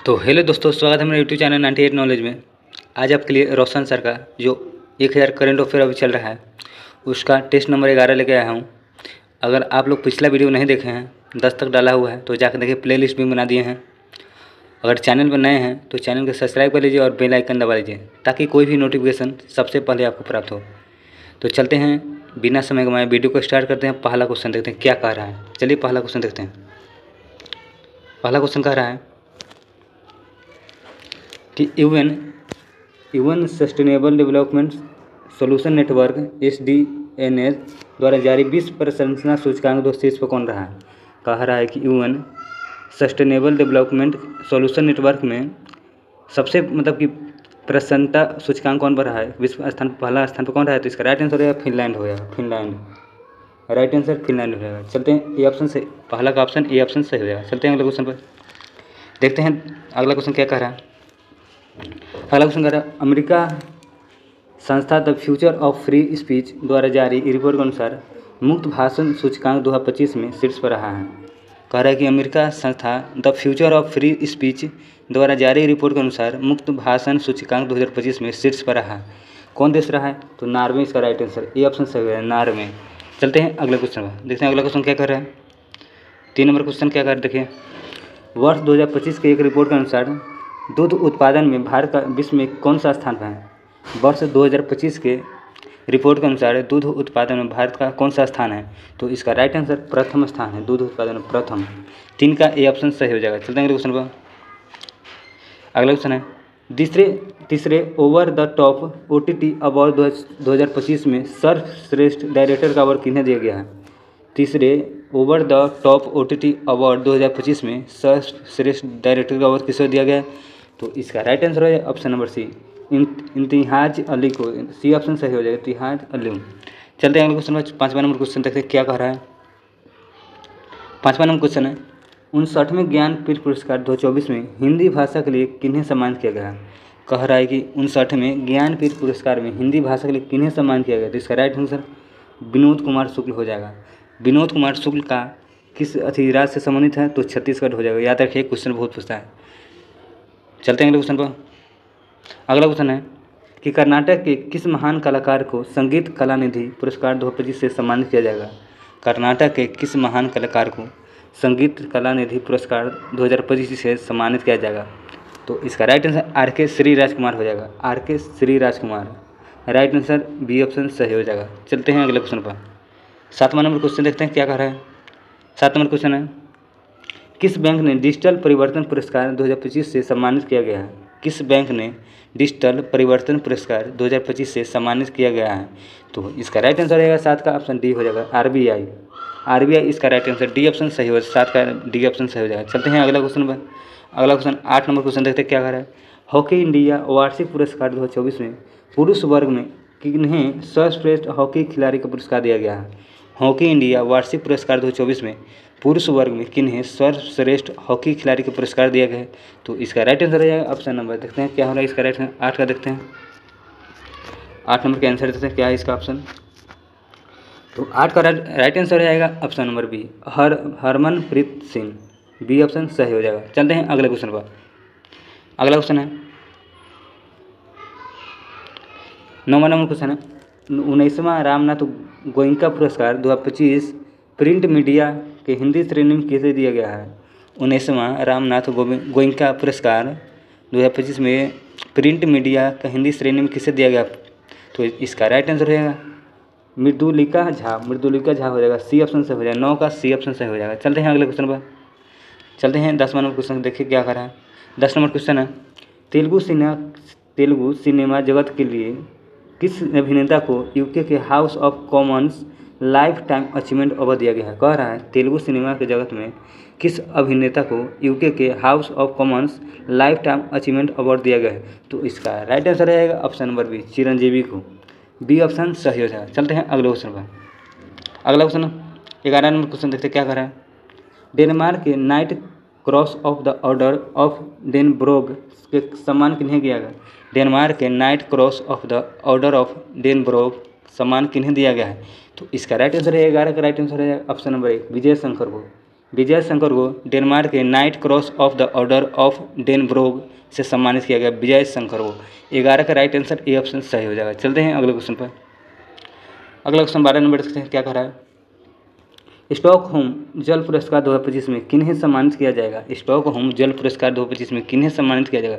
तो हेलो दोस्तों, स्वागत है मेरे यूट्यूब चैनल 98 नॉलेज में। आज आपके लिए रोशन सर का जो 1000 करंट अफेयर अभी चल रहा है उसका टेस्ट नंबर 11 लेके आया हूँ। अगर आप लोग पिछला वीडियो नहीं देखे हैं, 10 तक डाला हुआ है, तो जाकर देखिए, प्लेलिस्ट भी बना दिए हैं। अगर चैनल पर नए हैं तो चैनल को सब्सक्राइब कर लीजिए और बेल आइकन दबा लीजिए ताकि कोई भी नोटिफिकेशन सबसे पहले आपको प्राप्त हो। तो चलते हैं, बिना समय गंवाए वीडियो को स्टार्ट करते हैं। पहला क्वेश्चन देखते हैं क्या कह रहा है। चलिए पहला क्वेश्चन देखते हैं। पहला क्वेश्चन कह रहा है कि UN sustainable development solution network SDNS द्वारा जारी विश्व प्रशंसा सूचकांक 2 शीर्ष पर कौन रहा है। कह रहा है कि UN sustainable development solution network में सबसे कि प्रसन्नता सूचकांक कौन पर रहा है, विश्व स्थान पहला स्थान पर कौन रहा है। तो इसका राइट आंसर हो जाएगा फिनलैंड हो जाएगा। फिनलैंड राइट आंसर फिनलैंड हो जाएगा। चलते हैं, ए ऑप्शन से पहला का ऑप्शन ए ऑप्शन सही हो जाएगा। चलते हैं अगले क्वेश्चन पर, देखते हैं अगला क्वेश्चन क्या कह रहा है। अगला क्वेश्चन कह रहा है, अमेरिका संस्था the future of free speech द्वारा जारी रिपोर्ट के अनुसार मुक्त भाषण सूचकांक 2025 में शीर्ष पर रहा है। कह रहा है कि अमेरिका संस्था the future of free speech द्वारा जारी रिपोर्ट के अनुसार मुक्त भाषण सूचकांक 2025 में शीर्ष पर रहा है। कौन देश रहा है, तो नॉर्वे इसका राइट आंसर, ए ऑप्शन सही है, नॉर्वे। चलते हैं अगले क्वेश्चन पर, देखते हैं अगला क्वेश्चन क्या कर रहा है। 3 नंबर क्वेश्चन क्या कर रहा है, देखिए, वर्ष 2025 के एक रिपोर्ट के अनुसार दूध उत्पादन में भारत का विश्व में कौन सा स्थान है। वर्ष 2025 के रिपोर्ट के अनुसार दूध उत्पादन में भारत का कौन सा स्थान है, तो इसका राइट आंसर प्रथम स्थान है, दूध उत्पादन में प्रथम। 3 का ए ऑप्शन सही हो जाएगा। चलते हैं अगले क्वेश्चन पर। अगला क्वेश्चन है, तीसरे over the top OTT award 2025 में सर्वश्रेष्ठ डायरेक्टर का अवार्ड किन्हें दिया गया है। तीसरे over the top OTT award 2025 में सर्वश्रेष्ठ डायरेक्टर का अवार्ड किसे दिया गया है, तो इसका राइट आंसर है option number C, Imtiaz Ali को। सी ऑप्शन सही हो जाएगा, इम्तियाज अली। चलते हैं अगले क्वेश्चन पर। 5वां नंबर क्वेश्चन देखते हैं क्या कह रहा है। 5वां नंबर क्वेश्चन है, 59वें ज्ञानपीठ पुरस्कार 2024 में हिंदी भाषा के लिए किन्हें सम्मानित किया गया है। कह रहा है कि 59वें ज्ञानपीठ पुरस्कार में हिंदी भाषा के लिए किन्हें सम्मानित किया गया, तो इसका राइट आंसर विनोद कुमार शुक्ल हो जाएगा। विनोद कुमार शुक्ल का किस राज्य से संबंधित है, तो छत्तीसगढ़ हो जाएगा। याद रखिए, क्वेश्चन बहुत पूछता है। चलते हैं अगले क्वेश्चन पर। अगला क्वेश्चन है कि कर्नाटक के किस महान कलाकार को संगीत कला निधि पुरस्कार 2025 से सम्मानित किया जाएगा। कर्नाटक के किस महान कलाकार को संगीत कला निधि पुरस्कार 2025 से सम्मानित किया जाएगा, तो इसका right answer RK Shri Rajkumar हो जाएगा। RK Shri Rajkumar right answer, B option सही हो जाएगा। चलते हैं अगले क्वेश्चन पर। 7वां नंबर क्वेश्चन देखते हैं क्या कह रहा है। 7 नंबर क्वेश्चन है, किस बैंक ने डिजिटल परिवर्तन पुरस्कार 2025 से सम्मानित किया गया है। किस बैंक ने डिजिटल परिवर्तन पुरस्कार 2025 से सम्मानित किया गया है, तो इसका राइट आंसर रहेगा 7 का ऑप्शन डी हो जाएगा, RBI इसका राइट आंसर, डी ऑप्शन सही हो, 7 का डी ऑप्शन सही हो जाएगा। चलते हैं अगला क्वेश्चन पर। अगला क्वेश्चन 8 नंबर क्वेश्चन देखते हैं क्या कह रहा है। हॉकी इंडिया वार्षिक पुरस्कार 2024 में पुरुष वर्ग में किन्हें सर्वश्रेष्ठ हॉकी खिलाड़ी का पुरस्कार दिया गया है। हॉकी इंडिया वार्षिक पुरस्कार 2024 में पुरुष वर्ग में किन्हें सर्वश्रेष्ठ हॉकी खिलाड़ी का पुरस्कार दिया गया है, तो इसका राइट आंसर है ऑप्शन नंबर, देखते हैं क्या हो रहा है इसका राइट आंसर। 8 का देखते हैं, 8 नंबर का आंसर देखते हैं क्या है इसका ऑप्शन। तो 8 का राइट आंसर रहेगा option number B, Harmanpreet Singh, B option सही हो जाएगा। चलते हैं अगले क्वेश्चन पर। अगला क्वेश्चन है 9वां नंबर क्वेश्चन है, 19वां रामनाथ गोयनका पुरस्कार 2025 प्रिंट मीडिया के हिंदी श्रेणी में किसे दिया गया है। 19वां रामनाथ गोयनका पुरस्कार 2025 में प्रिंट मीडिया का हिंदी श्रेणी में किसे दिया गया, तो इसका राइट आंसर रहेगा मृदुलिका झा हो जाएगा, सी ऑप्शन से हो जाएगा। 9 का सी ऑप्शन से हो जाएगा। चलते हैं अगले क्वेश्चन पर। चलते हैं 10वां नंबर क्वेश्चन, देखिए क्या कर रहा है। 10 नंबर क्वेश्चन है, तेलुगु सिनेमा जगत के लिए किस अभिनेता को UK के house of Commons life time achievement award दिया गया है। कह रहा है तेलुगु सिनेमा के जगत में किस अभिनेता को UK के house of Commons life time achievement award दिया गया है, तो इसका राइट आंसर रहेगा ऑप्शन नंबर बी, चिरंजीवी को, बी ऑप्शन सही हो जाएगा। चलते हैं अगले क्वेश्चन पर। अगला क्वेश्चन 11 नंबर क्वेश्चन देखते हैं क्या कर रहा है। डेनमार्क के knight cross of the order of Dannebrog के सम्मान किन्हें दिया गया। डेनमार्क के knight cross of the order of Dannebrog सम्मान किन्हें दिया गया है, तो इसका राइट आंसर है 11 का राइट आंसर है ऑप्शन नंबर 1, विजय शंकर को, विजय शंकर को डेनमार्क के knight cross of the order of Dannebrog से सम्मानित किया गया। विजय शंकर को 11 का राइट आंसर ए ऑप्शन सही हो जाएगा। चलते हैं अगले क्वेश्चन पर। अगला क्वेश्चन 12 नंबर देखते हैं क्या कह रहा है। स्टॉकहोम जल पुरस्कार 2025 में किन्हें सम्मानित किया जाएगा। स्टॉकहोम जल पुरस्कार 2025 में किन्हें सम्मानित किया जाएगा।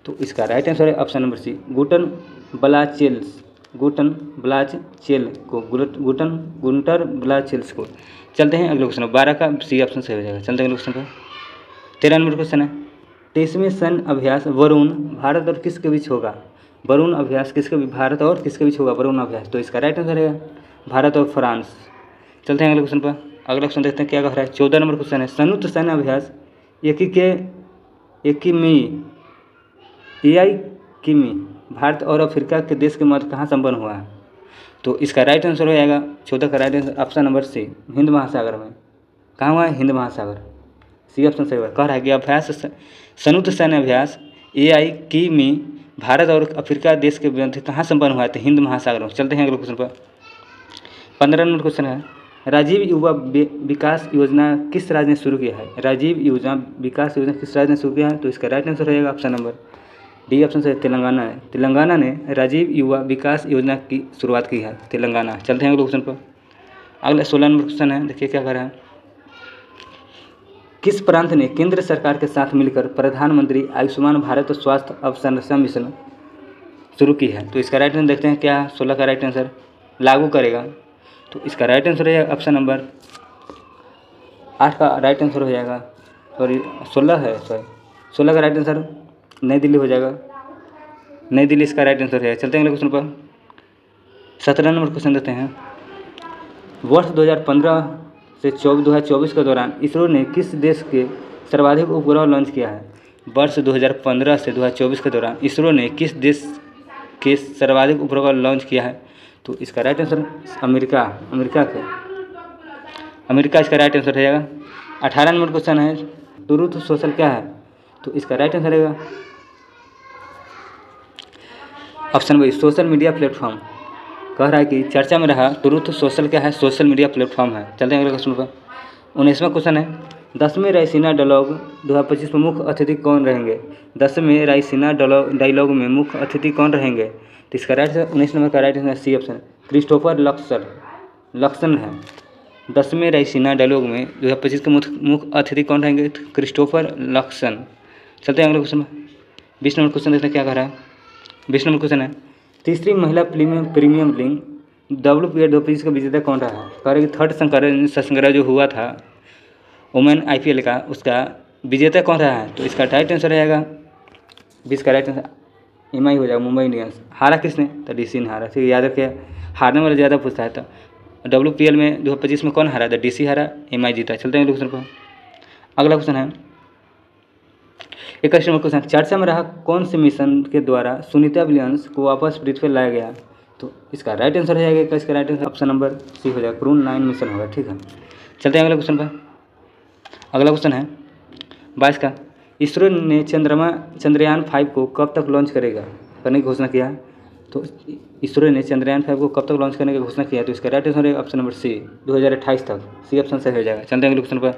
तो इसका राइट आंसर है ऑप्शन नंबर सी, गुटन ब्लाचेल्स को। चलते हैं अगले क्वेश्चन। 12 का सी ऑप्शन सही हो जाएगा। चलते हैं अगले क्वेश्चन पर। 13 नंबर क्वेश्चन है, 23वें सैन्य अभ्यास वरुण भारत और किसके बीच होगा। वरुण अभ्यास किसके बीच, भारत और किसके बीच होगा वरुण अभ्यास। तो इसका राइट आंसर है भारत और फ्रांस। चलते हैं अगले क्वेश्चन पर। अगला क्वेश्चन देखते हैं क्या कह रहा है। 14 नंबर क्वेश्चन है, संयुक्त सैन्य अभ्यास एआई भारत और अफ्रीका के देश के मध्य कहाँ संपन्न हुआ है। तो इसका राइट आंसर हो जाएगा 14 का right answer option number C, हिंद महासागर में। कहाँ हुआ है, हिंद महासागर। सी ऑप्शन सही हुआ। कह रहा है कि अभ्यास संयुक्त सैन्य अभ्यास एआई भारत और अफ्रीका देश के मध्य कहाँ संपन्न हुआ है, तो हिंद महासागर में। चलते हैं अगले क्वेश्चन पर। 15 नंबर क्वेश्चन है, राजीव युवा विकास योजना किस राज्य ने शुरू किया है। राजीव युवा विकास योजना किस राज्य ने शुरू किया है। तो इसका राइट आंसर हो जाएगा ऑप्शन नंबर डी ऑप्शन से तेलंगाना है। तेलंगाना ने राजीव युवा विकास योजना की शुरुआत की है, तेलंगाना। चलते हैं अगले क्वेश्चन पर। अगला 16 नंबर क्वेश्चन है, देखिए क्या कर रहा है। किस प्रांत ने केंद्र सरकार के साथ मिलकर प्रधानमंत्री आयुष्मान भारत स्वास्थ्य अवसंरचना मिशन शुरू की है। तो इसका राइट आंसर देखते हैं क्या 16 का राइट आंसर लागू करेगा। तो इसका राइट आंसर हो जाएगा ऑप्शन नंबर 8 का राइट आंसर हो जाएगा, सॉरी 16 का राइट आंसर नई दिल्ली हो जाएगा। नई दिल्ली इसका राइट आंसर है। चलते हैं अगले क्वेश्चन पर। 17 नंबर क्वेश्चन देते हैं, वर्ष 2015 से 2024 के दौरान इसरो ने किस देश के सर्वाधिक उपग्रह लॉन्च किया है। वर्ष 2015 से 2024 के दौरान इसरो ने किस देश के सर्वाधिक उपग्रह लॉन्च किया है। तो इसका राइट आंसर अमेरिका इसका राइट आंसर रहेगा। 18 नंबर क्वेश्चन है, ट्रूथ सोशल क्या है। तो इसका राइट आंसर रहेगा option B, social media platform. कह रहा है कि चर्चा में रहा ट्रूथ सोशल क्या है, सोशल मीडिया प्लेटफॉर्म है। चलते हैं अगले क्वेश्चन पर। 19वां क्वेश्चन है, 10वें रायसीना डायलॉग 2025 में मुख्य अतिथि कौन रहेंगे। 10वें रायसीना डायलॉग में मुख्य अतिथि कौन रहेंगे। तो इसका राइट 19 नंबर का right answer C option, Christopher Luxon है। 10वें रायसीना डायलॉग में 2025 के मुख्य अतिथि कौन रहेंगे, क्रिस्टोफर लक्सन। चलते हैं अगले क्वेश्चन में। 20 नंबर क्वेश्चन देखते हैं क्या कह रहा है। 20 नंबर क्वेश्चन है, तीसरी महिला प्रीमियम लीग WPL 2025 का विजेता कौन रहा है। कह रहे कि थर्ड संस्करण जो हुआ था वुमेन IPL का, उसका विजेता कौन रहा है। तो इसका राइट आंसर रहेगा 20 का राइट आंसर MI हो जाएगा, मुंबई इंडियंस। हारा किसने, तो DC ने हारा। ठीक है, याद रखिए, हारने वाला ज़्यादा पूछता है। तो WPL में 2025 में कौन हारा, तो DC हारा, MI जीता। चलते हैं अगले क्वेश्चन पर। अगला क्वेश्चन है 21 नंबर क्वेश्चन, चर्चा में रहा कौन से मिशन के द्वारा सुनीता विलियम्स को वापस पृथ्वी पर लाया गया। तो इसका राइट आंसर हो जाएगा, इसका right answer option number C हो जाएगा, क्रून 9 मिशन होगा। ठीक है, चलते हैं अगले क्वेश्चन पर। अगला क्वेश्चन है 22 का, इसरो ने चंद्रयान 5 को कब तक लॉन्च करने की घोषणा किया। तो इसरो ने चंद्रयान 5 को कब तक लॉन्च करने की घोषणा किया। तो इसका राइट आंसर है ऑप्शन नंबर सी, 2028 तक। सी ऑप्शन सही हो जाएगा। चलते हैं अगले क्वेश्चन पर।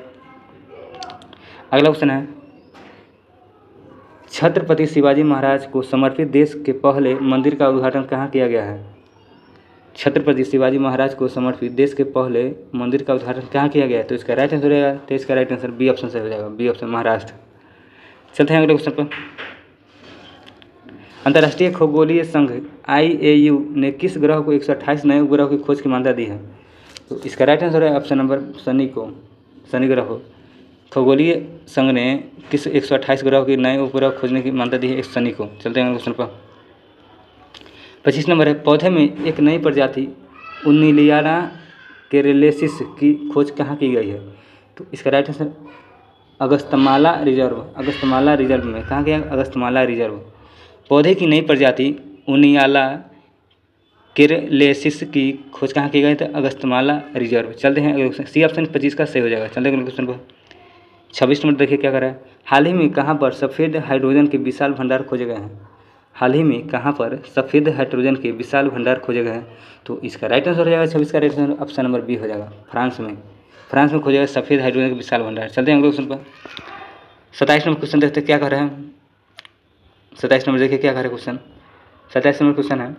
अगला क्वेश्चन है, छत्रपति शिवाजी महाराज को समर्पित देश के पहले मंदिर का उद्घाटन कहाँ किया गया है। छत्रपति शिवाजी महाराज को समर्पित देश के पहले मंदिर का उद्घाटन कहाँ किया गया है। तो इसका राइट आंसर रहेगा, तो इसका राइट आंसर बी ऑप्शन से हो जाएगा, बी ऑप्शन महाराष्ट्र। चलते हैं अगले क्वेश्चन पर। अंतर्राष्ट्रीय खगोलीय संघ IAU ने किस ग्रह को 128 नए उपग्रह की खोज की मान्यता दी है। तो इसका राइट आंसर है ऑप्शन नंबर शनि ग्रह को। खगोलीय संघ ने किस 128 ग्रह की नए उपग्रह खोजने की मान्यता दी है, शनि को। चलते हैं क्वेश्चन पर। 25 नंबर है, पौधे में एक नई प्रजाति उन्नीलियाना केरेलेसिस की खोज कहाँ की गई है। तो इसका राइट आंसर अगस्तमाला रिजर्व में। कहाँ गया, अगस्तमाला रिजर्व। पौधे की नई प्रजाति उनियाला केरेलेसिस की खोज कहाँ की गई, तो अगस्तमाला रिजर्व। चलते हैं अगले क्वेश्चन, सी ऑप्शन 25 का सही हो जाएगा। चलते हैं अगले क्वेश्चन पर। 26 नंबर देखिए क्या कर रहा है, हाल ही में कहाँ पर सफ़ेद हाइड्रोजन के विशाल भंडार खोजे गए हैं। हाल ही में कहाँ पर सफ़ेद हाइड्रोजन के विशाल भंडार खोजे गए हैं। तो इसका राइट आंसर हो जाएगा 26 का right answer option number B हो जाएगा, फ्रांस में। फ्रांस में खोजा गया सफ़ेद हाइड्रोजन का विशाल भंडार। चलते हैं अगले क्वेश्चन पर। 27 नंबर क्वेश्चन देखते हैं क्या कर रहे हैं। 27 नंबर देखिए क्या कर रहे हैं क्वेश्चन। 27 नंबर क्वेश्चन है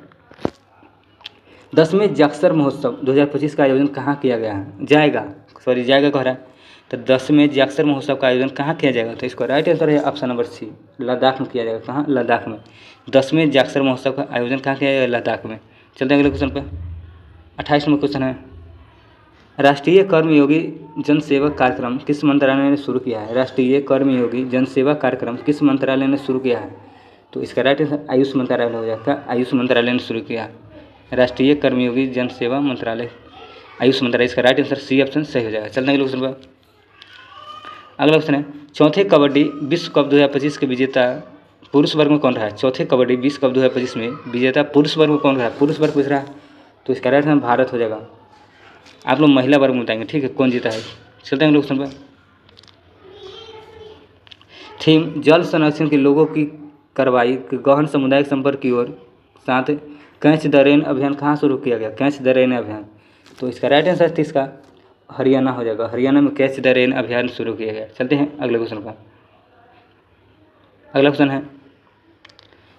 10वें जाक्सर महोत्सव 2025 का आयोजन कहाँ किया गया है जाएगा कह रहा है। तो 10वें जाक्सर महोत्सव का आयोजन कहाँ किया जाएगा, तो इसका राइट आंसर है ऑप्शन नंबर सी, लद्दाख में किया जाएगा। कहाँ? लद्दाख में। 10वें जाक्सर महोत्सव का आयोजन कहाँ किया जाएगा? लद्दाख में। चलते हैं अगले क्वेश्चन पर। 28 नंबर क्वेश्चन है राष्ट्रीय कर्मयोगी जन सेवा कार्यक्रम किस मंत्रालय ने शुरू किया है? राष्ट्रीय कर्मयोगी जन सेवा कार्यक्रम किस मंत्रालय ने शुरू किया है? तो इसका राइट आंसर आयुष मंत्रालय हो जाएगा। आयुष मंत्रालय ने शुरू किया है। राष्ट्रीय कर्मयोगी जन सेवा मंत्रालय आयुष मंत्रालय, इसका राइट आंसर सी ऑप्शन सही हो जाएगा। चलते हैं अगले क्वेश्चन पर। अगला क्वेश्चन है चौथे कबड्डी विश्व कप 2025 के विजेता पुरुष वर्ग में कौन रहा है? चौथे कबड्डी विश्व कप 2025 में विजेता पुरुष वर्ग में कौन रहा है? पुरुष वर्ग पूछ रहा है, तो इसका राइट आंसर भारत हो जाएगा। आप लोग महिला वर्ग में बताएंगे, ठीक है, कौन जीता है। चलते हैं अगले क्वेश्चन पर। थीम जल संरक्षण के लोगों की कार्रवाई गहन सामुदायिक संपर्क की ओर साथ कैच द रेन अभियान कहाँ शुरू किया गया? कैच द रेन अभियान, तो इसका राइट आंसर इसका हरियाणा हो जाएगा। हरियाणा में कैच द रेन अभियान शुरू किया गया। चलते हैं अगले क्वेश्चन पर। अगला क्वेश्चन है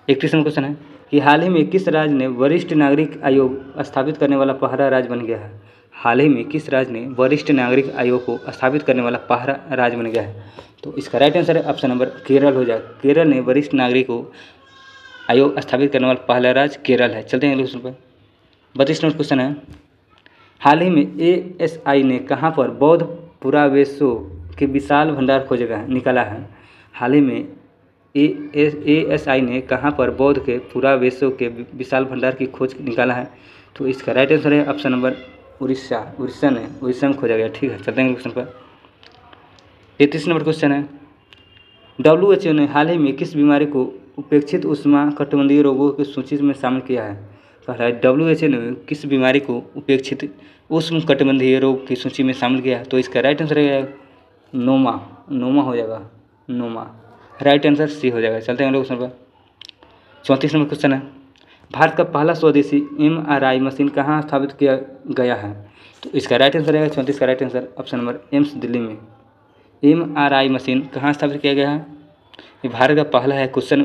31 नंबर क्वेश्चन है कि हाल ही में किस राज्य ने वरिष्ठ नागरिक आयोग स्थापित करने वाला पहला राज्य बन गया है? हाल ही में किस राज्य ने वरिष्ठ नागरिक आयोग को स्थापित करने वाला पहला राज्य बन गया है? तो इसका राइट आंसर है ऑप्शन नंबर केरल हो जाएगा। केरल ने वरिष्ठ नागरिकों आयोग स्थापित करने वाला पहला राज्य केरल है। चलते हैं अगले क्वेश्चन पर। 32 नंबर क्वेश्चन है हाल ही में ASI ने कहाँ पर बौद्ध पुरावशेषों के विशाल भंडार निकाला है? हाल ही में ASI ने कहाँ पर बौद्ध के पुरावशेषों के विशाल भंडार की खोज निकाला है? तो इसका राइट आंसर है ऑप्शन नंबर उड़ीसा में खोजा गया। ठीक है, चलते हैं क्वेश्चन पर। 33 नंबर क्वेश्चन है WHO ने हाल ही में किस बीमारी को उपेक्षित उष्णकटिबंधीय रोगों की सूची में शामिल किया है? पहला है WHO ने किस बीमारी को उपेक्षित उष्णकटिबंधीय रोग की सूची में शामिल किया है? तो इसका राइट आंसर है नोमा हो जाएगा। नोमा राइट आंसर सी हो जाएगा। चलते हैं अगले क्वेश्चन पर। 34 नंबर क्वेश्चन है भारत का पहला स्वदेशी MRI मशीन कहाँ स्थापित किया गया है? तो इसका राइट आंसर है 34 का right answer option number AIIMS Delhi में। MRI मशीन कहाँ स्थापित किया गया है? ये भारत का पहला है। क्वेश्चन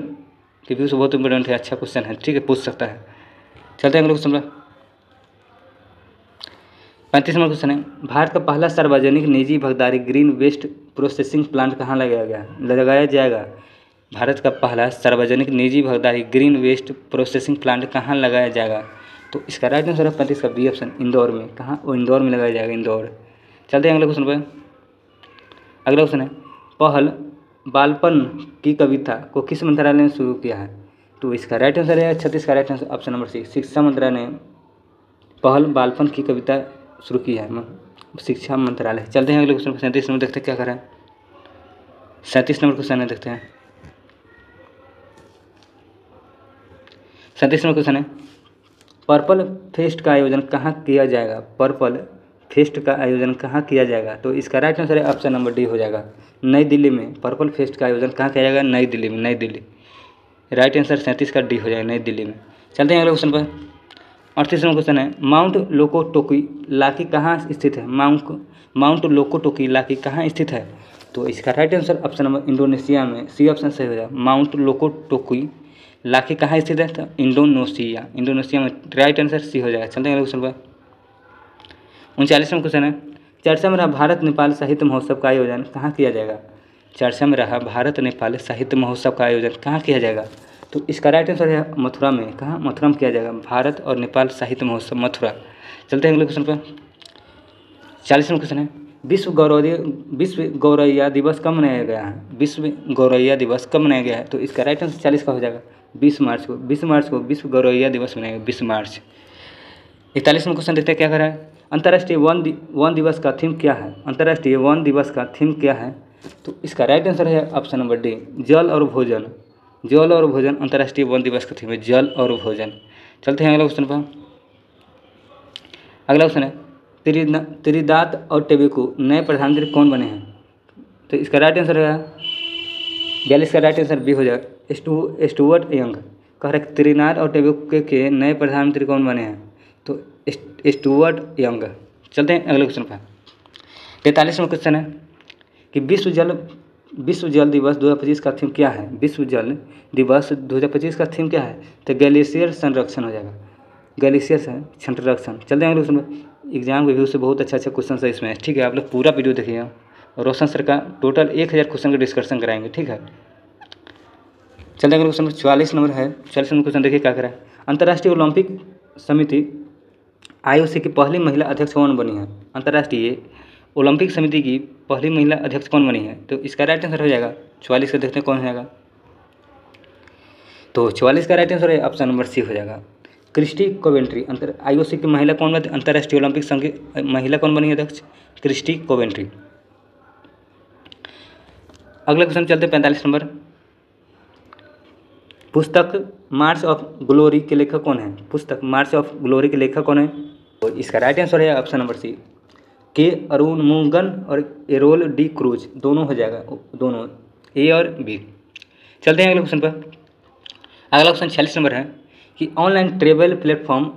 के व्यू से बहुत इंपॉर्टेंट है, अच्छा क्वेश्चन है, ठीक है, पूछ सकता है। चलते हैं अगले क्वेश्चन पर। 35 नंबर क्वेश्चन है भारत का पहला सार्वजनिक निजी भागीदारी ग्रीन वेस्ट प्रोसेसिंग प्लांट कहाँ लगाया जाएगा? भारत का पहला सार्वजनिक निजी भागीदारी ग्रीन वेस्ट प्रोसेसिंग प्लांट कहाँ लगाया जाएगा? तो इसका राइट आंसर है 35 का बी ऑप्शन इंदौर में। कहाँ? वो इंदौर में लगाया जाएगा, इंदौर। चलते हैं अगले क्वेश्चन पर। अगला क्वेश्चन है पहल बालपन की कविता को किस मंत्रालय ने शुरू किया है? तो इसका राइट आंसर है 36 का right answer option number C, शिक्षा मंत्रालय ने पहल बालपन की कविता शुरू की है, शिक्षा मंत्रालय। चलते हैं अगले क्वेश्चन पर। 37 नंबर देखते हैं क्या कर रहा है। 37 नंबर क्वेश्चन है, देखते हैं। 37 नंबर क्वेश्चन है पर्पल फेस्ट का आयोजन कहाँ किया जाएगा? पर्पल फेस्ट का आयोजन कहाँ किया जाएगा? तो इसका राइट आंसर है ऑप्शन नंबर डी हो जाएगा, नई दिल्ली में। पर्पल फेस्ट का आयोजन कहाँ किया जाएगा? नई दिल्ली में, नई दिल्ली। राइट आंसर 37 का डी हो जाएगा, नई दिल्ली में। चलते हैं अगले क्वेश्चन पर। 38 नंबर क्वेश्चन है माउंट लोकोटोकी लाकी कहाँ स्थित है? माउंट लोकोटोकी लाकी कहाँ स्थित है? तो इसका right answer option number Indonesia में, सी ऑप्शन सही हो जाएगा। माउंट लोकोटोकी लाकी कहाँ स्थित है? तो इंडोनेशिया में। राइट आंसर सी हो जाएगा। चलते हैं अगले क्वेश्चन पर। 39 नंबर क्वेश्चन है चर्चा में रहा भारत नेपाल साहित्य महोत्सव का आयोजन कहाँ किया जाएगा? चर्चा में रहा भारत नेपाल साहित्य महोत्सव का आयोजन कहाँ किया जाएगा? तो इसका राइट आंसर है मथुरा में। कहाँ? मथुरा में किया जाएगा, भारत और नेपाल साहित्य महोत्सव, मथुरा। चलते हैं अगले क्वेश्चन पर। 40 नंबर क्वेश्चन है विश्व गौरैया दिवस कब मनाया गया है? विश्व गौरैया दिवस कब मनाया गया है? तो इसका राइट आंसर 40 का हो जाएगा 20 मार्च को। 20 मार्च को विश्व गौरैया दिवस मनाएगा, 20 मार्च। 41 में क्वेश्चन देखते हैं क्या कर रहा है। अंतर्राष्ट्रीय वन दिवस का थीम क्या है? अंतर्राष्ट्रीय वन दिवस का थीम क्या है? तो इसका राइट आंसर है ऑप्शन नंबर डी, जल और भोजन। जल और भोजन अंतर्राष्ट्रीय वन दिवस का थीम है, जल और भोजन। चलते हैं अगला क्वेश्चन पर। अगला क्वेश्चन है त्रिदात और टेबेको नए प्रधानमंत्री कौन बने हैं? तो इसका राइट आंसर है 42 का राइट आंसर बी हो जाएगा, स्टुअर्ट यंग। कह रहे त्रिनाद और टेबेको के नए प्रधानमंत्री कौन बने हैं? तो स्टुअर्ट यंग। चलते हैं अगले क्वेश्चन पर। 43 नंबर क्वेश्चन है कि विश्व जल दिवस 2025 का थीम क्या है। विश्व जल दिवस 2025 का थीम क्या है, तो ग्लेशियर संरक्षण हो जाएगा, ग्लेशियर संरक्षण। चलते हैं अगले क्वेश्चन पर। एग्जाम रिव्यू से बहुत अच्छा क्वेश्चन है इसमें, ठीक है। आप लोग पूरा वीडियो देखिएगा। रोशन सर का टोटल 1000 क्वेश्चन का डिस्कशन कराएंगे, ठीक है। चलते हैं अगले क्वेश्चन पर। 44 नंबर है। 44 नंबर क्वेश्चन देखिए क्या करा है। अंतर्राष्ट्रीय ओलंपिक समिति IOC की पहली महिला अध्यक्ष कौन बनी है। अंतर्राष्ट्रीय ओलंपिक समिति की पहली महिला अध्यक्ष कौन बनी है, तो इसका राइट आंसर हो जाएगा 44 का। देखते हैं कौन हो जाएगा, तो 44 का राइट आंसर है ऑप्शन नंबर सी हो जाएगा, क्रिस्टी कोवेंट्री। IOC की महिला कौन बनी, अंतर्राष्ट्रीय ओलंपिक संघ की महिला कौन बनी अध्यक्ष, क्रिस्टी कोवेंट्री। अगला क्वेश्चन चलते हैं 45 नंबर। पुस्तक मार्च ऑफ ग्लोरी के लेखक कौन है। पुस्तक मार्च ऑफ ग्लोरी के लेखक कौन है, तो इसका राइट आंसर है ऑप्शन नंबर सी, के अरुणमुगन और एरोल डी क्रूज, दोनों हो जाएगा, दोनों ए और बी। चलते हैं अगले क्वेश्चन पर। अगला क्वेश्चन 46 नंबर है कि ऑनलाइन ट्रेवल प्लेटफॉर्म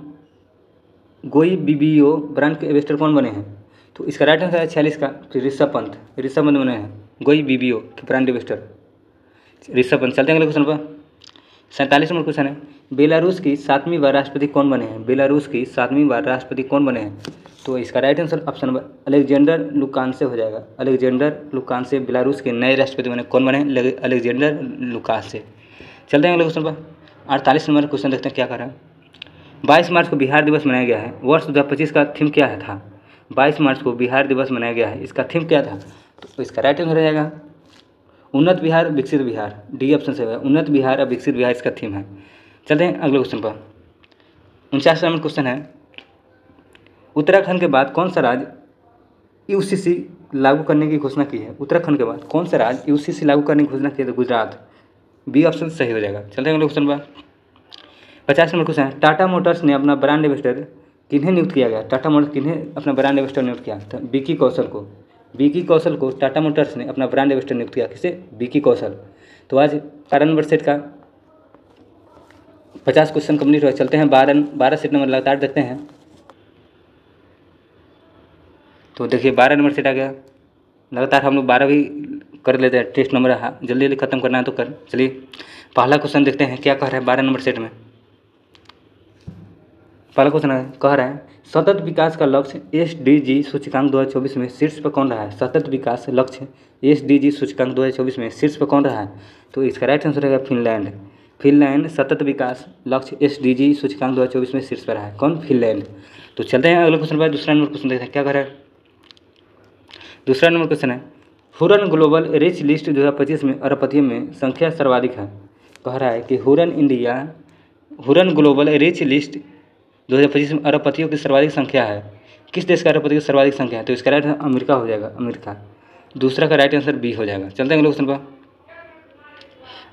गोई बीबीओ ब्रांड के इन्वेस्टर कौन बने हैं, तो इसका राइट आंसर है 46 का ऋषभ पंत बने हैं गोई बीबीओ के ब्रांड इन्वेस्टर ऋषभ पंत। चलते हैं अगले क्वेश्चन पर। 47 नंबर क्वेश्चन है, बेलारूस की 7वीं बार राष्ट्रपति कौन बने हैं। बेलारूस की 7वीं बार राष्ट्रपति कौन बने हैं, तो इसका right answer option number Alexander Lukashenko हो जाएगा। अलेक्जेंडर लुकासेंको बेलारूस के नए राष्ट्रपति बने, कौन बने, अलेक्जेंडर लुकासेंको। चलते हैं अगले क्वेश्चन पर। 48 नंबर क्वेश्चन देखते हैं क्या कर रहा है। 22 मार्च को बिहार दिवस मनाया गया है, वर्ष 2025 का थीम क्या है था। 22 मार्च को बिहार दिवस मनाया गया है, इसका थीम क्या था, तो इसका राइट आंसर हो जाएगा उन्नत बिहार विकसित बिहार, डी ऑप्शन से होगा, उन्नत बिहार और विकसित बिहार इसका थीम है। चलते हैं अगले क्वेश्चन पर। 49 नंबर क्वेश्चन है, उत्तराखंड के बाद कौन सा राज्य UCC लागू करने की घोषणा की है। उत्तराखंड के बाद कौन सा राज्य UCC लागू करने की घोषणा की है, तो गुजरात, बी ऑप्शन सही हो जाएगा। चलते हैं अगले क्वेश्चन पर। 50 नंबर क्वेश्चन है, टाटा मोटर्स ने अपना ब्रांड एम्बेसडर किन्हें नियुक्त किया गया। टाटा मोटर्स किन्हें अपना ब्रांड एम्बेसडर नियुक्त किया, तो विकी कौशल को। विकी कौशल को टाटा मोटर्स ने अपना ब्रांड एम्बेसडर नियुक्त किया, किसे, विकी कौशल। तो आज 12 नंबर सेट का 50 क्वेश्चन कंप्लीट हुआ। चलते हैं 12 सेट नंबर लगातार देखते हैं। तो देखिए 12 नंबर सेट आ गया, लगातार हम लोग 12 भी कर लेते हैं, टेस्ट नंबर जल्दी जल्दी खत्म करना है तो कर। चलिए पहला क्वेश्चन देखते हैं क्या कह रहा है 12 नंबर सेट में। पहला क्वेश्चन कह रहा है, सतत विकास का लक्ष्य SDG सूचकांक 2024 में शीर्ष पर कौन रहा है। सतत विकास लक्ष्य SDG सूचकांक 2024 में शीर्ष पर कौन रहा है, तो इसका राइट आंसर रहेगा फिनलैंड। फिनलैंड सतत विकास लक्ष्य SDG सूचकांक 2024 में शीर्ष पर रहा है, कौन, फिनलैंड। तो चलते हैं अगले क्वेश्चन पर। दूसरा नंबर क्वेश्चन देखते हैं क्या कर रहा है। दूसरा नंबर क्वेश्चन है, हुरन ग्लोबल रिच लिस्ट 2025 में अरबपतियों में संख्या सर्वाधिक है। कह रहा है कि हुरन ग्लोबल रिच लिस्ट 2025 में अरबपतियों की सर्वाधिक संख्या है, किस देश का अरबपतियों की सर्वाधिक संख्या है, तो इसका राइट आंसर अमेरिका हो जाएगा, अमेरिका। दूसरा का राइट आंसर बी हो जाएगा। चलते हैं अगले क्वेश्चन पर।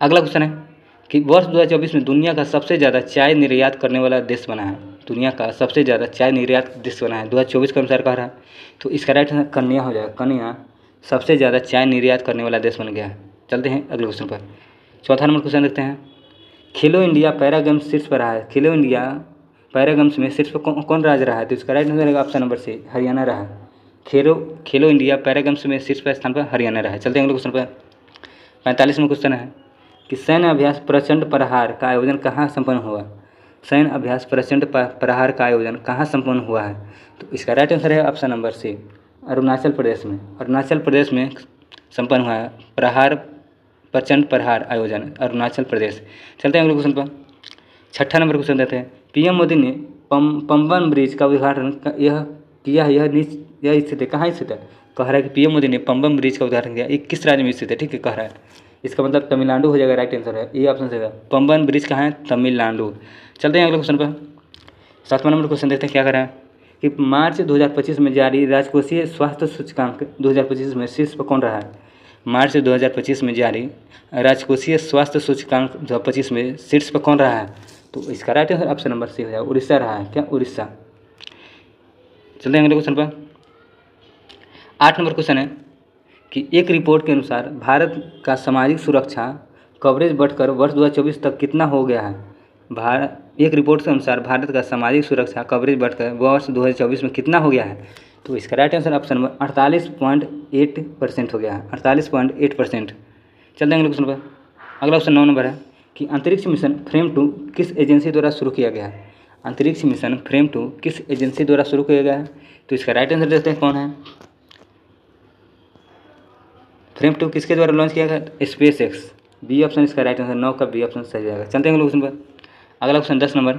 अगला क्वेश्चन है कि वर्ष 2024 में दुनिया का सबसे ज़्यादा चाय निर्यात करने वाला देश बना है। दुनिया का सबसे ज़्यादा चाय निर्यात देश बना है 2024 के अनुसार कह रहा है, तो इसका राइट आंसर कन्या हो जाएगा। कन्या सबसे ज़्यादा चाय निर्यात करने वाला देश बन गया है। चलते हैं अगले क्वेश्चन पर। चौथा नंबर क्वेश्चन देखते हैं, खेलो इंडिया पैरा गेम्स शीर्ष पर रहा है। खेलो इंडिया पैरा गेम्स में शीर्ष पर कौन राज्य रहा है, तो इसका राइट आंसर रहेगा ऑप्शन नंबर से हरियाणा रहा है। खेलो इंडिया पैरा गेम्स में शीर्ष पर स्थान पर हरियाणा रहा है। चलते हैं अगले क्वेश्चन पर। 45 नंबर क्वेश्चन है कि सैन्य अभ्यास प्रचंड प्रहार का आयोजन कहाँ संपन्न हुआ। सैन्य अभ्यास प्रचंड प्रहार का आयोजन कहाँ संपन्न हुआ है, तो इसका राइट आंसर है ऑप्शन नंबर सी अरुणाचल प्रदेश में। अरुणाचल प्रदेश में संपन्न हुआ है प्रचंड प्रहार आयोजन, अरुणाचल प्रदेश। चलते हैं अगले क्वेश्चन पर। 6ठा नंबर क्वेश्चन देते हैं, PM मोदी ने पंबन ब्रिज का उद्घाटन यह स्थित है, कहाँ स्थित है। कह रहा है कि PM मोदी ने पंबन ब्रिज का उद्घाटन किया, ये किस राज्य में स्थित है, ठीक है, कह रहा है। इसका मतलब तमिलनाडु हो जाएगा, राइट आंसर है ये ऑप्शन से। पंबन ब्रिज कहाँ है, तमिलनाडु। चलते हैं अगले क्वेश्चन पर। 7वां नंबर क्वेश्चन देखते हैं क्या कर रहा है कि मार्च 2025 में जारी राजकोषीय स्वास्थ्य सूचकांक 2025 में शीर्ष पर कौन रहा है। मार्च 2025 में जारी राजकोषीय स्वास्थ्य सूचकांक 2025 में शीर्ष पर कौन रहा है, तो इसका right answer option number C हो जाएगा, उड़ीसा रहा है, क्या, उड़ीसा। चलते हैं अगले क्वेश्चन पर। 8 नंबर क्वेश्चन है कि एक रिपोर्ट के अनुसार भारत का सामाजिक सुरक्षा कवरेज बढ़कर वर्ष 2024 तक कितना हो गया है। एक रिपोर्ट के अनुसार भारत का सामाजिक सुरक्षा कवरेज बढ़कर वर्ष 2024 में कितना हो गया है, तो इसका राइट आंसर ऑप्शन नंबर 48.8% हो गया है, 48.8%। चलते हैं अगले क्वेश्चन पर। अगला क्वेश्चन 9 नंबर है कि अंतरिक्ष मिशन फ्रेम 2 किस एजेंसी द्वारा शुरू किया गया है। अंतरिक्ष मिशन फ्रेम 2 किस एजेंसी द्वारा शुरू किया गया है, तो इसका राइट आंसर देखते हैं कौन है। फ्रेम 2 किसके द्वारा लॉन्च किया गया, स्पेस एक्स। बी ऑप्शन इसका राइट आंसर, 9 का बी ऑप्शन सही जाएगा। चलते हैं अगले क्वेश्चन पर। अगला क्वेश्चन 10 नंबर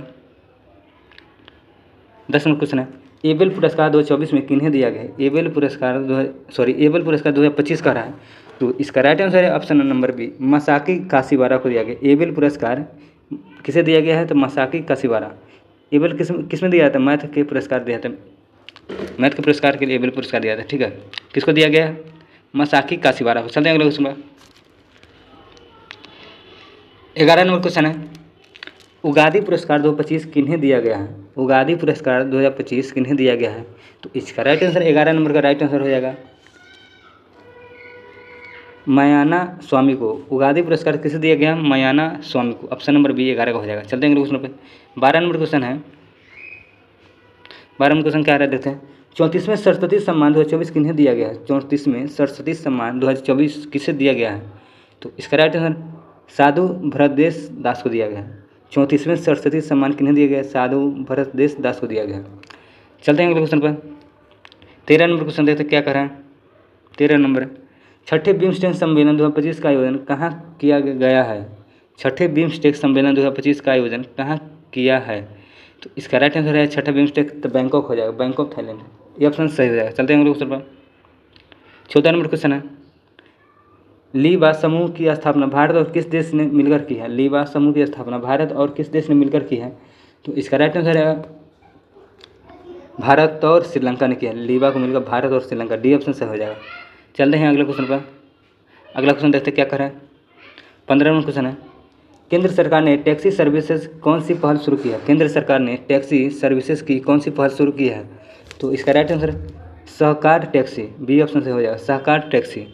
क्वेश्चन है, एबेल पुरस्कार 2024 में किन्हें दिया गया है। एबेल पुरस्कार 2025 का रहा है, तो इसका राइट आंसर है option number B, Masaki Kashiwara को दिया गया। एबेल पुरस्कार किसे दिया गया है, तो मसाकी काशीवारा। एबेल किस में दिया था, मैथ के पुरस्कार दिया था, मैथ के पुरस्कार के लिए एबेल पुरस्कार दिया था, ठीक है। किसको दिया गया है, मसाकी काशीवारा को। चलते हैं अगले क्वेश्चन पर। 11 नंबर क्वेश्चन है, उगादी पुरस्कार 2025 किन्हें दिया गया है। उगादी पुरस्कार 2025 किन्हें दिया गया है, तो इसका राइट आंसर 11 नंबर का राइट आंसर हो जाएगा मयाना स्वामी को। उगादी पुरस्कार किसे दिया गया, मयाना स्वामी को। ऑप्शन नंबर बी 11 का हो जाएगा। चलते हैं अगले क्वेश्चन पे। 12 नंबर क्वेश्चन है, 12 नंबर क्वेश्चन क्या रहा देखते हैं। 34वें सरस्वती सम्मान 2024 किन्हें दिया गया है। 34वें सरस्वती सम्मान 2024 किसे दिया गया है, तो इसका राइट आंसर साधु भरतदेस दास को दिया गया है। 34वें सरस्वती सम्मान किन्हें दिया गया है, साधु भरतदेस दास को दिया गया है। चलते हैं अगले क्वेश्चन पर। 13 नंबर क्वेश्चन देखते हैं क्या कर रहे हैं। 13 नंबर, छठे बिम्स्टेक सम्मेलन 2025 का आयोजन कहाँ किया गया है। छठे बिम्स्टेक सम्मेलन 2025 का आयोजन कहाँ किया है, तो इसका राइट आंसर है छठा बिम्स्टेक, तो बैंकॉक हो जाएगा, बैंकॉक थाईलैंड। ये ऑप्शन सही हो जाएगा। चलते हैं अगले क्वेश्चन पर। 14 नंबर क्वेश्चन है, लीबा समूह की स्थापना भारत और किस देश ने मिलकर की है। लीबा समूह की स्थापना भारत और किस देश ने मिलकर की है, तो इसका राइट आंसर है भारत और श्रीलंका ने किया है। लीबा को मिलकर भारत और श्रीलंका, डी ऑप्शन सही हो जाएगा। चलते हैं अगले क्वेश्चन पर। अगला क्वेश्चन देखते हैं क्या करें। 15 नंबर क्वेश्चन है, केंद्र सरकार ने टैक्सी सर्विसेज कौन सी पहल शुरू की है। केंद्र सरकार ने टैक्सी सर्विसेज की कौन सी पहल शुरू की है, तो इसका राइट आंसर सहकार टैक्सी, बी ऑप्शन से हो जाएगा, सहकार टैक्सी।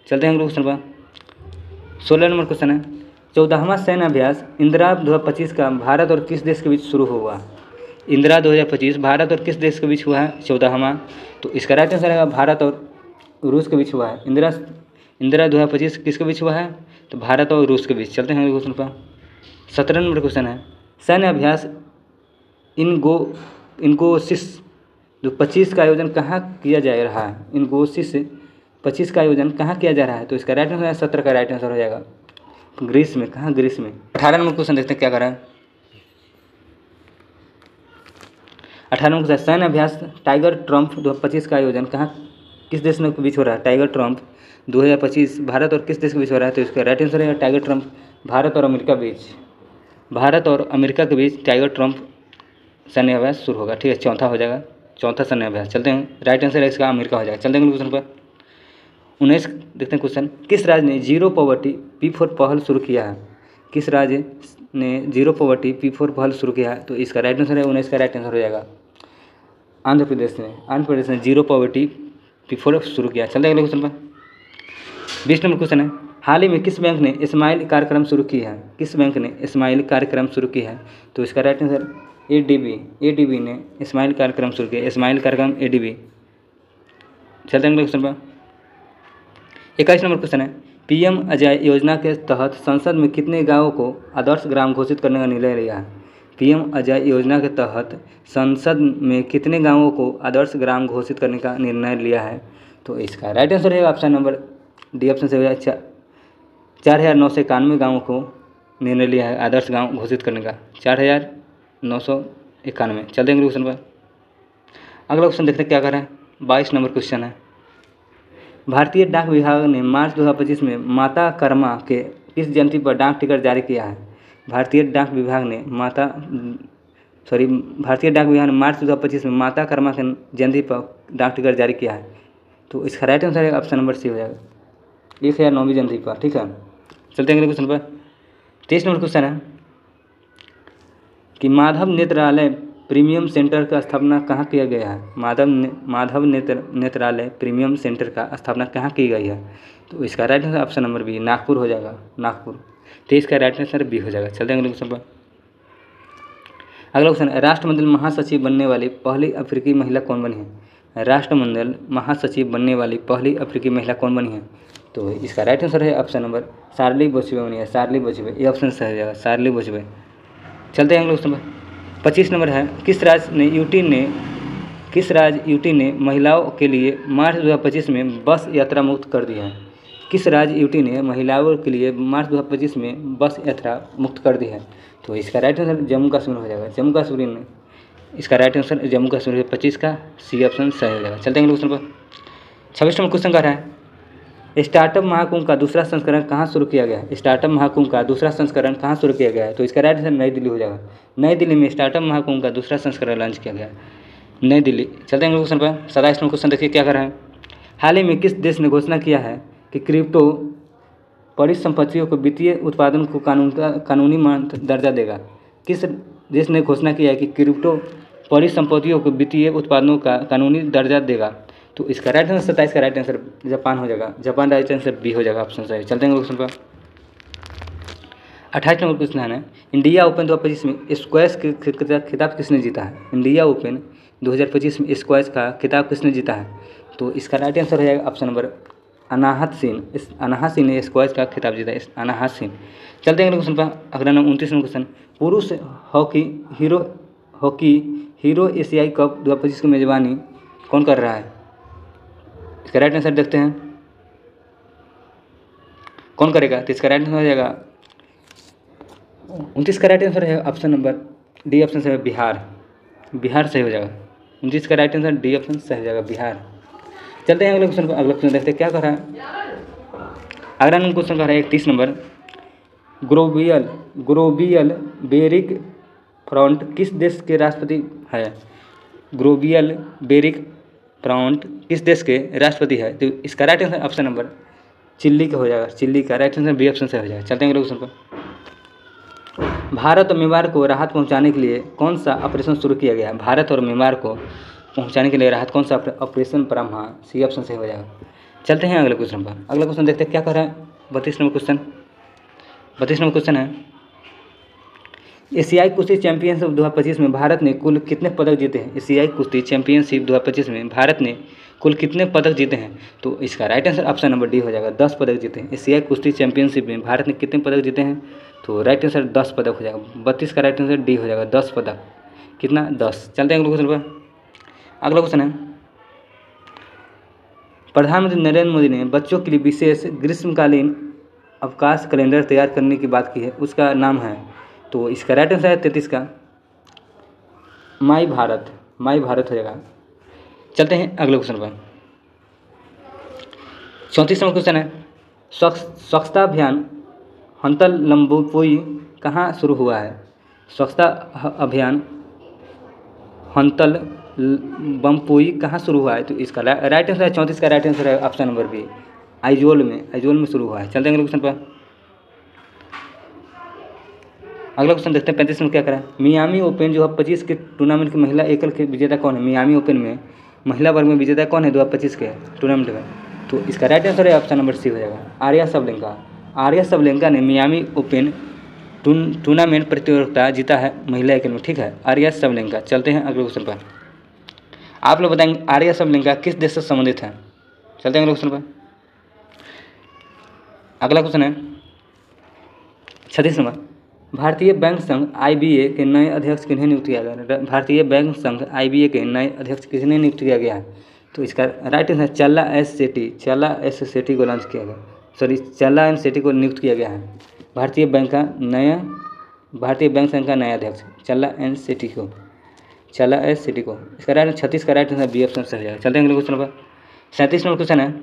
चलते हैं अगले क्वेश्चन पर। 16 नंबर क्वेश्चन है, 14वां सैन्य अभ्यास इंदिरा 2025 का भारत और किस देश के बीच शुरू हुआ। इंदिरा 2025 भारत और किस देश के बीच हुआ है, 14वां, तो इसका राइट आंसर है भारत और रूस के बीच हुआ है। इंदिरा 2025 किसके बीच हुआ है, तो भारत और रूस के बीच। चलते हैं अगले क्वेश्चन पर। 17 नंबर क्वेश्चन है, सैन्य अभ्यास इनगोसिस 25 का आयोजन कहाँ किया जा रहा है। इनगोसिस 25 का आयोजन कहाँ किया जा रहा है, तो इसका राइट आंसर है 17 का राइट आंसर हो जाएगा ग्रीस में। कहाँ, ग्रीस में। 18 नंबर क्वेश्चन देखते हैं क्या कर रहा है। 18 नंबर क्वेश्चन, सैन्य अभ्यास टाइगर ट्रम्प 2025 का आयोजन कहाँ किस देश के बीच हो रहा है। टाइगर ट्रम्प 2025 भारत और किस देश के बीच हो रहा है, तो इसका राइट आंसर है टाइगर ट्रम्प भारत और अमेरिका बीच, भारत और अमेरिका के बीच टाइगर ट्रम्प सैन्य अभ्यास शुरू होगा, ठीक है। चौथा हो जाएगा, चौथा सैन्य अभ्यास। चलते हैं, राइट आंसर है इसका अमेरिका हो जाएगा। चलते हैं क्वेश्चन पर। 19 देखते हैं क्वेश्चन, किस राज्य ने जीरो पॉवर्टी P4 पहल शुरू किया है। किस राज्य ने जीरो पॉवर्टी P4 पहल शुरू किया है, तो इसका राइट आंसर है 19 का राइट आंसर हो जाएगा आंध्र प्रदेश ने। आंध्र प्रदेश ने जीरो पॉवर्टी P4 शुरू किया। चलते हैं अगले क्वेश्चन पर। 20 नंबर क्वेश्चन है, हाल ही में किस बैंक ने स्माइल कार्यक्रम शुरू की है। किस बैंक ने स्माइल कार्यक्रम शुरू की है, तो इसका राइट आंसर ADB ने स्माइल कार्यक्रम शुरू किया, स्माइल कार्यक्रम ADB। चलते हैं अगले क्वेश्चन पर। 21 नंबर क्वेश्चन है, PM अजय योजना के तहत संसद में कितने गाँवों को आदर्श ग्राम घोषित करने का निर्णय लिया है। PM अजय योजना के तहत संसद में कितने गाँवों को आदर्श ग्राम घोषित करने का निर्णय लिया है, तो इसका राइट आंसर है ऑप्शन नंबर डी ऑप्शन से हो जाए 4991 गाँवों को निर्णय लिया है आदर्श गाँव घोषित करने का, 4991। चलते हैं क्वेश्चन पर। अगला क्वेश्चन देखते हैं क्या कर रहे हैं। 22 नंबर क्वेश्चन है, भारतीय डाक विभाग ने मार्च 2025 में माता कर्मा के किस जयंती पर डाक टिकट जारी किया है। भारतीय डाक विभाग ने मार्च 2025 में माता कर्मा के जयंती पर डाक टिकट जारी किया है, तो इसका राइट आंसर है ऑप्शन नंबर सी हो जाएगा 1009वीं जयंती पर, ठीक है। चलते हैं अगले क्वेश्चन पर। 23 नंबर क्वेश्चन है कि माधव नेत्रालय प्रीमियम सेंटर का स्थापना कहाँ किया गया है। माधव नेत्रालय प्रीमियम सेंटर का स्थापना कहाँ की गई है, तो इसका right answer option number B Nagpur हो जाएगा, नागपुर। तो इसका राइट आंसर बी हो जाएगा। चलते हैं अगले क्वेश्चन पर। अगला क्वेश्चन, राष्ट्रमंडल महासचिव बनने वाली पहली अफ्रीकी महिला कौन बनी है। राष्ट्रमंडल महासचिव बनने वाली पहली अफ्रीकी महिला कौन बनी है? तो इसका राइट आंसर है ऑप्शन नंबर शार्ली बोचवे बनी है, शार्ली बोचवे, ये ऑप्शन सही हो जाएगा, शार्ली बोचवे। चलते हैं अगले क्वेश्चन पर। 25 नंबर है, किस राज्य यूटी ने महिलाओं के लिए मार्च 2025 में बस यात्रा मुक्त कर दी है? किस राज्य यूटी ने महिलाओं के लिए मार्च 2025 में बस यात्रा मुक्त कर दी है? तो इसका राइट आंसर जम्मू कश्मीर हो जाएगा, जम्मू कश्मीर में। इसका राइट आंसर जम्मू कश्मीर 25 का सी ऑप्शन सही हो जाएगा। चलते हैं अगले क्वेश्चन पर। 26 नंबर क्वेश्चन कर रहा है, स्टार्टअप महाकुंभ का दूसरा संस्करण कहाँ शुरू किया गया है? स्टार्टअप महाकुंभ का दूसरा संस्करण कहाँ शुरू किया गया है? तो इसका राइट आंसर नई दिल्ली हो जाएगा। नई दिल्ली में स्टार्टअप महाकुंभ का दूसरा संस्करण लॉन्च किया गया है, नई दिल्ली। चलते हैं क्वेश्चन पर। 27 नंबर क्वेश्चन देखिए क्या कर रहा है, हाल ही में किस देश ने घोषणा किया है कि क्रिप्टो परिसंपत्तियों को वित्तीय उत्पादन को कानूनी दर्जा देगा? किस देश ने घोषणा किया है कि क्रिप्टो परिसंपत्तियों को वित्तीय उत्पादनों का कानूनी दर्जा देगा? तो इसका राइट आंसर 27 का राइट आंसर जापान हो जाएगा, जापान राइट आंसर बी हो जाएगा, ऑप्शन सही। चलते हैं क्वेश्चन पर। 28 नंबर क्वेश्चन है, इंडिया ओपन 2025 में स्क्वैश खिताब किसने जीता है? इंडिया ओपन 2025 में स्क्वैश का खिताब किसने जीता है? तो इसका राइट आंसर हो जाएगा ऑप्शन नंबर अनाहत सिंह। अनाहत सिंह ने स्क्वैश का खिताब जीता है, अनाहत सिंह। चलते हैं अगले क्वेश्चन पर। अगला नंबर 29 नंबर क्वेश्चन, पुरुष हॉकी हीरो एशियाई कप 2025 की मेजबानी कौन कर रहा है? इसका राइट आंसर देखते हैं कौन करेगा। तो इसका राइट आंसर हो जाएगा 29 का राइट आंसर है ऑप्शन नंबर डी ऑप्शन से बिहार, बिहार सही हो जाएगा। 29 का राइट आंसर डी ऑप्शन सही हो जाएगा, बिहार। चलते हैं अगले क्वेश्चन पर। अगला क्वेश्चन देखते हैं क्या कर रहा है। अगला क्वेश्चन कर रहा है 31 नंबर, ग्रोवियल बेरिक फ्रॉन्ट किस देश के राष्ट्रपति है? ग्रोवियल बेरिक फ्रॉन्ट किस देश के राष्ट्रपति है? तो इसका right answer option number chilli का हो जाएगा, चिल्ली का राइट आंसर बी ऑप्शन से हो जाएगा। चलते हैं अगले क्वेश्चन पर। भारत और म्यांमार को राहत पहुंचाने के लिए कौन सा ऑपरेशन शुरू किया गया है? भारत और म्यांमार को पहुंचाने के लिए राहत कौन सा ऑपरेशन ब्रह्मा, सी ऑप्शन से हो जाएगा। चलते हैं अगले क्वेश्चन पर। अगला क्वेश्चन देखते हैं क्या कर रहा है। 32 नंबर क्वेश्चन, 32 नंबर क्वेश्चन है, एशियाई कुश्ती चैंपियनशिप 2025 में भारत ने कुल कितने पदक जीते हैं? एशियाई कुश्ती चैंपियनशिप 2025 में भारत ने कुल कितने पदक जीते हैं? तो इसका right answer option number D हो जाएगा, 10 पदक जीते हैं। एशियाई कुश्ती चैंपियनशिप में भारत ने कितने पदक जीते हैं? तो राइट आंसर 10 पदक हो जाएगा। 32 का राइट आंसर डी हो जाएगा, 10 पदक। कितना? 10। चलते हैं अगले क्वेश्चन पर। अगला क्वेश्चन है, प्रधानमंत्री नरेंद्र मोदी ने बच्चों के लिए विशेष ग्रीष्मकालीन अवकाश कैलेंडर तैयार करने की बात की है, उसका नाम है? तो इसका राइट आंसर है 33 का माई भारत, माई भारत हो जाएगा। चलते हैं अगले क्वेश्चन पर। 34वां क्वेश्चन है, स्वच्छता अभियान हंतल लंबोपुई कहाँ शुरू हुआ है? स्वच्छता अभियान हंतल बम्पुई कहाँ शुरू हुआ है? तो इसका राइट आंसर है 34 का राइट आंसर है ऑप्शन नंबर बी, आइजोल में शुरू हुआ है। चलते हैं अगले क्वेश्चन पर। अगला क्वेश्चन देखते हैं 35 में क्या करा है। मियामी ओपन 2025 के टूर्नामेंट की महिला एकल के विजेता कौन है? मियामी ओपन में महिला वर्ग में विजेता कौन है 2025 के टूर्नामेंट में? तो इसका राइट आंसर है ऑप्शन नंबर सी हो जाएगा, आर्या सबलेंका। आर्या सबलेंका ने मियामी ओपन टूर्नामेंट प्रतियोगिता जीता है महिला एकल में, ठीक है, आर्या सबलेंका। चलते हैं अगले क्वेश्चन पर। आप लोग बताएंगे आर्या सबलेंका किस देश से संबंधित है? चलते हैं अगले क्वेश्चन पर। अगला क्वेश्चन है 36 नंबर, भारतीय बैंक संघ IBA के नए अध्यक्ष किन्हें नियुक्त किया गया? भारतीय बैंक संघ IBA के नए अध्यक्ष किन्हें नियुक्त किया गया है? तो इसका राइट आंसर चल्ला एस सेठी को लॉन्च किया गया, चल्ला एन सेठी को नियुक्त किया गया है। भारतीय बैंक संघ का नया अध्यक्ष चल्ला एस सेठी को। इसका राइट 36 का राइट आंसर बी ऑप्शन से हो जाएगा। चलते हैं अगले क्वेश्चन पर। 37 नंबर क्वेश्चन है,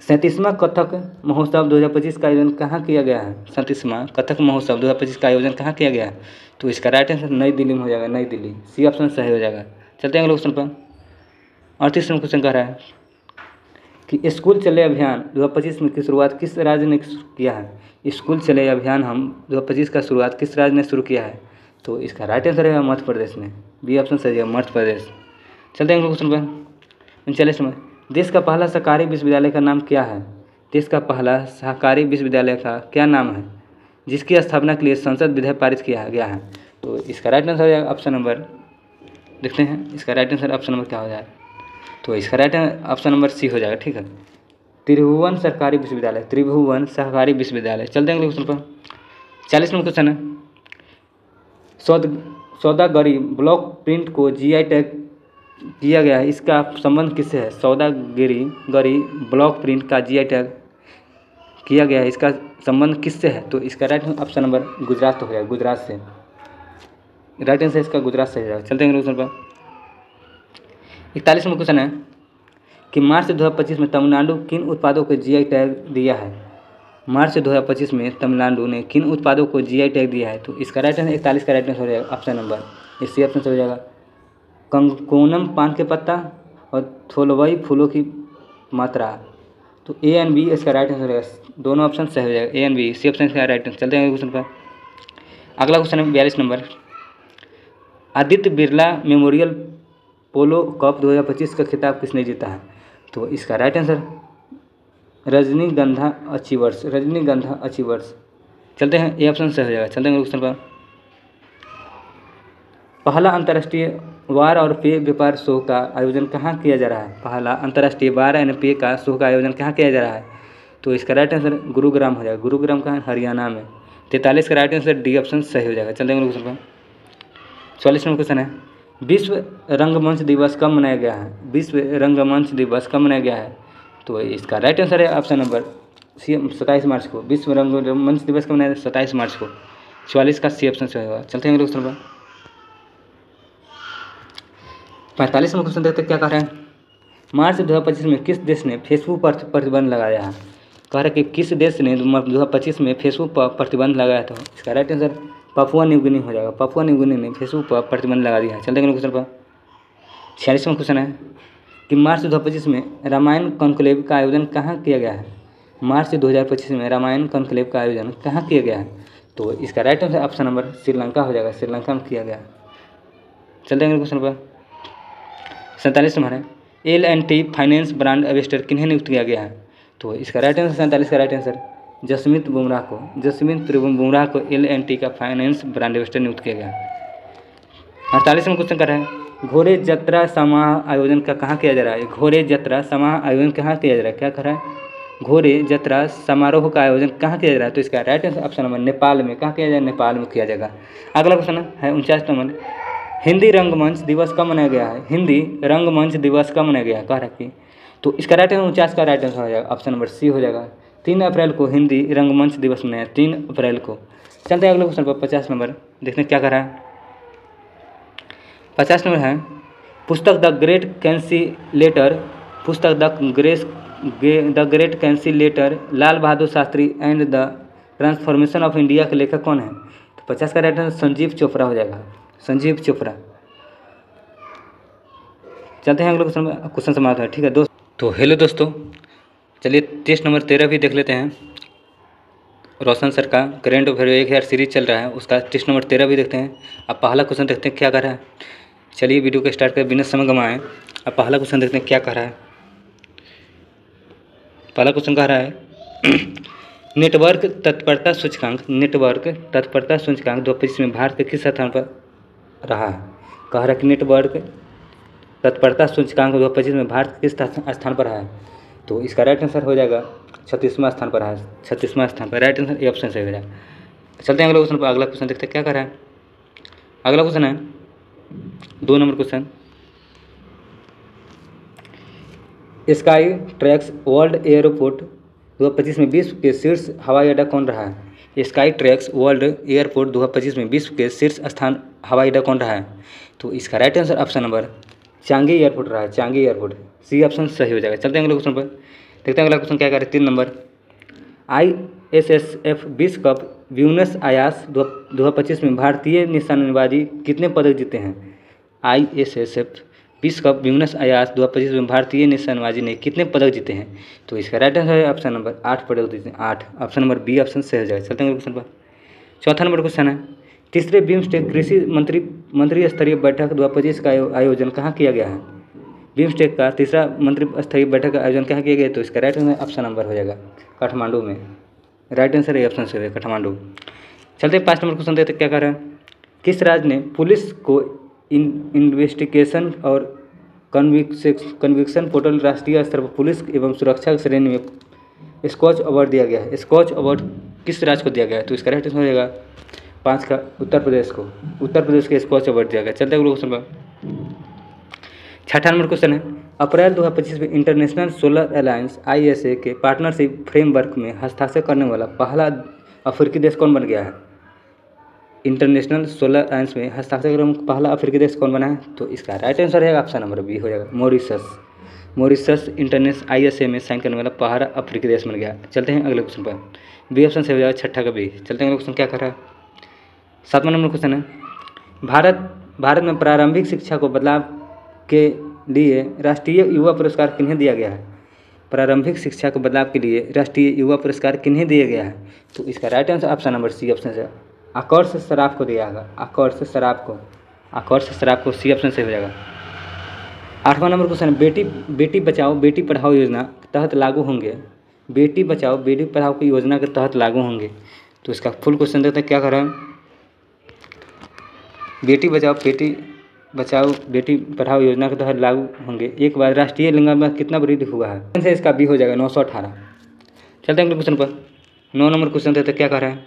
37वां कथक महोत्सव 2025 का आयोजन कहाँ किया गया है? 37वां कथक महोत्सव 2025 का आयोजन कहाँ किया गया है? तो इसका राइट आंसर नई दिल्ली में हो जाएगा, नई दिल्ली, सी ऑप्शन सही हो जाएगा। चलते हैं अगले क्वेश्चन पर। 38 नंबर क्वेश्चन कह रहा है कि स्कूल चले अभियान 2025 में की शुरुआत किस राज्य ने किया है? स्कूल चले अभियान हम 2025 का शुरुआत किस राज्य ने शुरू किया है? तो इसका राइट आंसर है मध्य प्रदेश ने, बी ऑप्शन सही है, मध्य प्रदेश। चलते हैं अगले क्वेश्चन पर। 39 नंबर, देश का पहला सरकारी विश्वविद्यालय का नाम क्या है? देश का पहला सहकारी विश्वविद्यालय का क्या नाम है जिसकी स्थापना के लिए संसद विधेयक पारित किया गया है? तो इसका राइट आंसर है ऑप्शन नंबर देखते हैं इसका राइट आंसर ऑप्शन नंबर क्या हो जाएगा। तो इसका राइट ऑप्शन नंबर सी हो जाएगा। ठीक है, त्रिभुवन सरकारी विश्वविद्यालय, त्रिभुवन सरकारी विश्वविद्यालय। चलते हैं अगले क्वेश्चन पर। 40 नंबर क्वेश्चन है, सौदागरी ब्लॉक प्रिंट को जीआई टैग किया गया है, इसका संबंध किससे है? सौदागरी ब्लॉक प्रिंट का जीआई टैग किया गया है, इसका संबंध किससे है? तो इसका राइट ऑप्शन नंबर गुजरात हो जाएगा, गुजरात से। राइट आंसर इसका गुजरात से हो जाएगा। चलते हैं अगले क्वेश्चन पर। 41 नंबर क्वेश्चन है कि मार्च 2025 में तमिलनाडु किन उत्पादों को जीआई टैग दिया है? मार्च 2025 में तमिलनाडु ने किन उत्पादों को जीआई टैग दिया है? तो इसका राइट आंसर 41 का राइट आंसर हो जाएगा ऑप्शन नंबर इसी ऑप्शन से हो जाएगा। कंकोनम पान के पत्ता और थोलवई फूलों की मात्रा। तो ए एंड बी इसका राइट आंसर रहेगा, दोनों ऑप्शन सही हो जाएगा, A and B C option का राइट आंसर। चलते हैं क्वेश्चन पर। अगला क्वेश्चन है 42 नंबर, Aditya Birla Memorial Polo Cup 2025 का खिताब किसने जीता है? तो इसका राइट आंसर रजनीगंधा अचीवर्स, रजनीगंधा अचीवर्स। चलते हैं, ए ऑप्शन सही हो जाएगा। चलते हैं क्वेश्चन पर। पहला अंतर्राष्ट्रीय वार और पेय व्यापार शो का आयोजन कहाँ किया जा रहा है? पहला अंतर्राष्ट्रीय वार एंड पेय का शो का आयोजन कहाँ किया जा रहा है? तो इसका राइट आंसर गुरुग्राम हो जाएगा, गुरुग्राम का हरियाणा में। 43 का राइट आंसर डी ऑप्शन सही हो जाएगा। चलते हैं क्वेश्चन पर। 44 नंबर क्वेश्चन है, विश्व रंगमंच दिवस कब मनाया गया है? विश्व रंगमंच दिवस कब मनाया गया है? तो इसका राइट आंसर है ऑप्शन नंबर सी 27 मार्च को। विश्व रंगमंच दिवस कब मनाया? 27 मार्च को। 44 का सी ऑप्शन सही होगा। चलते हैं क्वेश्चन पर। 45 नंबर क्वेश्चन देखते क्या कह रहे हैं, मार्च 2025 में किस देश ने फेसबुक पर प्रतिबंध लगाया है? कह रहे कि किस देश ने 2025 में फेसबुक पर प्रतिबंध लगाया था? इसका right answer Papua New Guinea हो जाएगा, पापुआ न्यू गिनी ने फेसबुक पर प्रतिबंध लगा दिया है। चलते हैं क्वेश्चन पर। 46 नंबर क्वेश्चन है कि मार्च 2025 में रामायण कॉन्क्लेव का आयोजन कहाँ किया गया है? मार्च 2025 में रामायण कॉन्क्लेव का आयोजन कहाँ किया गया है? तो इसका right answer option number Sri Lanka हो जाएगा, श्रीलंका में किया गया। चलते हैं क्वेश्चन पर। 47 नंबर है, L&T फाइनेंस ब्रांड एम्बेसडर किन्हें नियुक्त किया गया है? तो इसका राइट आंसर 47 का राइट आंसर जसमीत बुमराह को, जसमीत बुमराह को L&T का फाइनेंस ब्रांड एम्बेसडर नियुक्त किया गया। 48 में क्वेश्चन कर रहा है, घोड़े यात्रा समारोह आयोजन का कहाँ किया जा रहा है? घोड़े यात्रा समारोह आयोजन कहाँ किया जा रहा है? क्या कर रहा है? घोड़े यात्रा समारोह का आयोजन कहाँ किया जा रहा है? तो इसका right answer option number Nepal में। कहाँ किया जाएगा? नेपाल में किया जाएगा। अगला क्वेश्चन है 49 नंबर, हिंदी रंगमंच दिवस कब मनाया गया है? हिंदी रंगमंच दिवस कब मनाया गया? कह रहा कि तो इसका राइट आंसर 49 का राइट आंसर हो जाएगा, ऑप्शन नंबर सी हो जाएगा। 3 अप्रैल को हिंदी रंगमंच दिवस मनाया, 3 अप्रैल को। चलते हैं अगले क्वेश्चन पर। 50 नंबर देखते हैं क्या कर रहा है। 50 नंबर है, पुस्तक द ग्रेट कैंसिलेटर, पुस्तक the great conciliator Lal Bahadur Shastri and the transformation of India के लेखक कौन है? तो 50 का राइट आंसर संजीव चोपड़ा हो जाएगा, संजीव चोपड़ा। चलते हैं अगले क्वेश्चन समाप्त है। ठीक है दोस्त, तो हेलो दोस्तों, चलिए टेस्ट नंबर 13 भी देख लेते हैं। रोशन सर का करेंट अफेयर 1000 सीरीज चल रहा है, उसका टेस्ट नंबर 13 भी देखते हैं। अब पहला क्वेश्चन देखते हैं क्या कर रहा है। चलिए वीडियो को स्टार्ट कर बिना समय गंवाएं। अब पहला क्वेश्चन देखते हैं क्या कर रहा है। पहला क्वेश्चन कह रहा है नेटवर्क तत्परता सूचकांक, नेटवर्क तत्परता सूचकांक 2025 में भारत के किस स्थान पर रहा है? कह रहा है कि नेटवर्क तत्परता सूचकांक 2025 में भारत किस स्थान पर है? तो इसका राइट आंसर हो जाएगा 36वां स्थान पर है, 36वां स्थान पर। राइट आंसर ए ऑप्शन से हो जाएगा। चलते हैं अगले क्वेश्चन पर। अगला क्वेश्चन देखते हैं क्या कर रहा है। अगला क्वेश्चन है 2 number question, sky tracks world airport 2025 में विश्व के शीर्ष हवाई अड्डा कौन रहा है? स्काई ट्रैक्स वर्ल्ड एयरपोर्ट 2025 में विश्व के शीर्ष स्थान हवाई अड्डा कौन रहा है? तो इसका right answer option number Changi airport रहा है, चांगी एयरपोर्ट। सी ऑप्शन सही हो जाएगा। चलते हैं अगले क्वेश्चन पर। देखते हैं अगला क्वेश्चन क्या कर रहे हैं। 3 नंबर, ISSF विश्व कप ब्यूनस आयर्स 2025 में भारतीय निशानेबाजी कितने पदक जीते हैं? ISSF विश्व कप ब्यूनस आयर्स 2025 में भारतीय निशानेबाजी ने कितने पदक जीते हैं? तो इसका राइट आंसर है ऑप्शन नंबर 8 पदक जीते हैं, 8। ऑप्शन नंबर बी ऑप्शन सही हो जाएगा। चलते हैं क्वेश्चन पर। 4था नंबर क्वेश्चन है, तीसरे बिम्स्टेक कृषि मंत्री स्तरीय बैठक 2025 का आयोजन कहाँ किया गया है? बिम्स्टेक का तीसरा मंत्री स्तरीय बैठक का आयोजन कहाँ किया गया? तो इसका राइट आंसर ऑप्शन नंबर हो जाएगा काठमांडू में। राइट आंसर है ऑप्शन से काठमांडू। चलते हैं 5 नंबर क्वेश्चन देखते क्या कर रहे हैं। किस राज्य ने पुलिस को इन्वेस्टिगेशन और कन्विक्शन पोर्टल राष्ट्रीय स्तर पर पुलिस एवं सुरक्षा की श्रेणी में स्कॉच अवार्ड दिया गया है। स्कॉच अवार्ड किस राज्य को दिया गया है? तो इसका राइट आंसर हो जाएगा 5 का उत्तर प्रदेश को। उत्तर प्रदेश के स्कॉच अवार्ड दिया गया। चलते हैं अगले क्वेश्चन पर। 6वां नंबर क्वेश्चन है, अप्रैल 2025 में इंटरनेशनल सोलर अलायंस ISA के पार्टनरशिप फ्रेमवर्क में हस्ताक्षर करने वाला पहला अफ्रीकी देश कौन बन गया है? इंटरनेशनल सोलर अलायंस में हस्ताक्षर करने वाला पहला अफ्रीकी देश कौन बना है? तो इसका राइट आंसर है ऑप्शन नंबर बी हो जाएगा, मॉरिशस। मॉरिशस इंटरनेशनल ISA में साइन करने वाला पहला अफ्रीकी देश बन गया। चलते हैं अगले क्वेश्चन पर। बी ऑप्शन से हो जाएगा 6 का बी। चलते हैं अगले क्वेश्चन क्या कर रहा है। 7वां नंबर क्वेश्चन है, भारत में प्रारंभिक शिक्षा को बदलाव के लिए राष्ट्रीय युवा पुरस्कार किन्हें दिया गया है? प्रारंभिक शिक्षा को बदलाव के लिए राष्ट्रीय युवा पुरस्कार किन्हें दिया गया है? तो इसका right answer option number C option से आकर्ष सराफ को दिया गया। आकर्ष सराफ को सी ऑप्शन से हो जाएगा। 8वां नंबर क्वेश्चन है, बेटी बचाओ बेटी पढ़ाओ योजना के तहत लागू होंगे। बेटी बचाओ बेटी पढ़ाओ की योजना के तहत लागू होंगे। तो इसका फुल क्वेश्चन देखते हैं क्या कर रहे हैं। बेटी बचाओ बेटी पढ़ाओ योजना के तहत लागू होंगे एक बार राष्ट्रीय लिंगानुपात में कितना वृद्धि हुआ है? से इसका बी हो जाएगा 918। चलते हैं अगले क्वेश्चन पर। 9 नंबर क्वेश्चन देखते हैं क्या कर रहे हैं।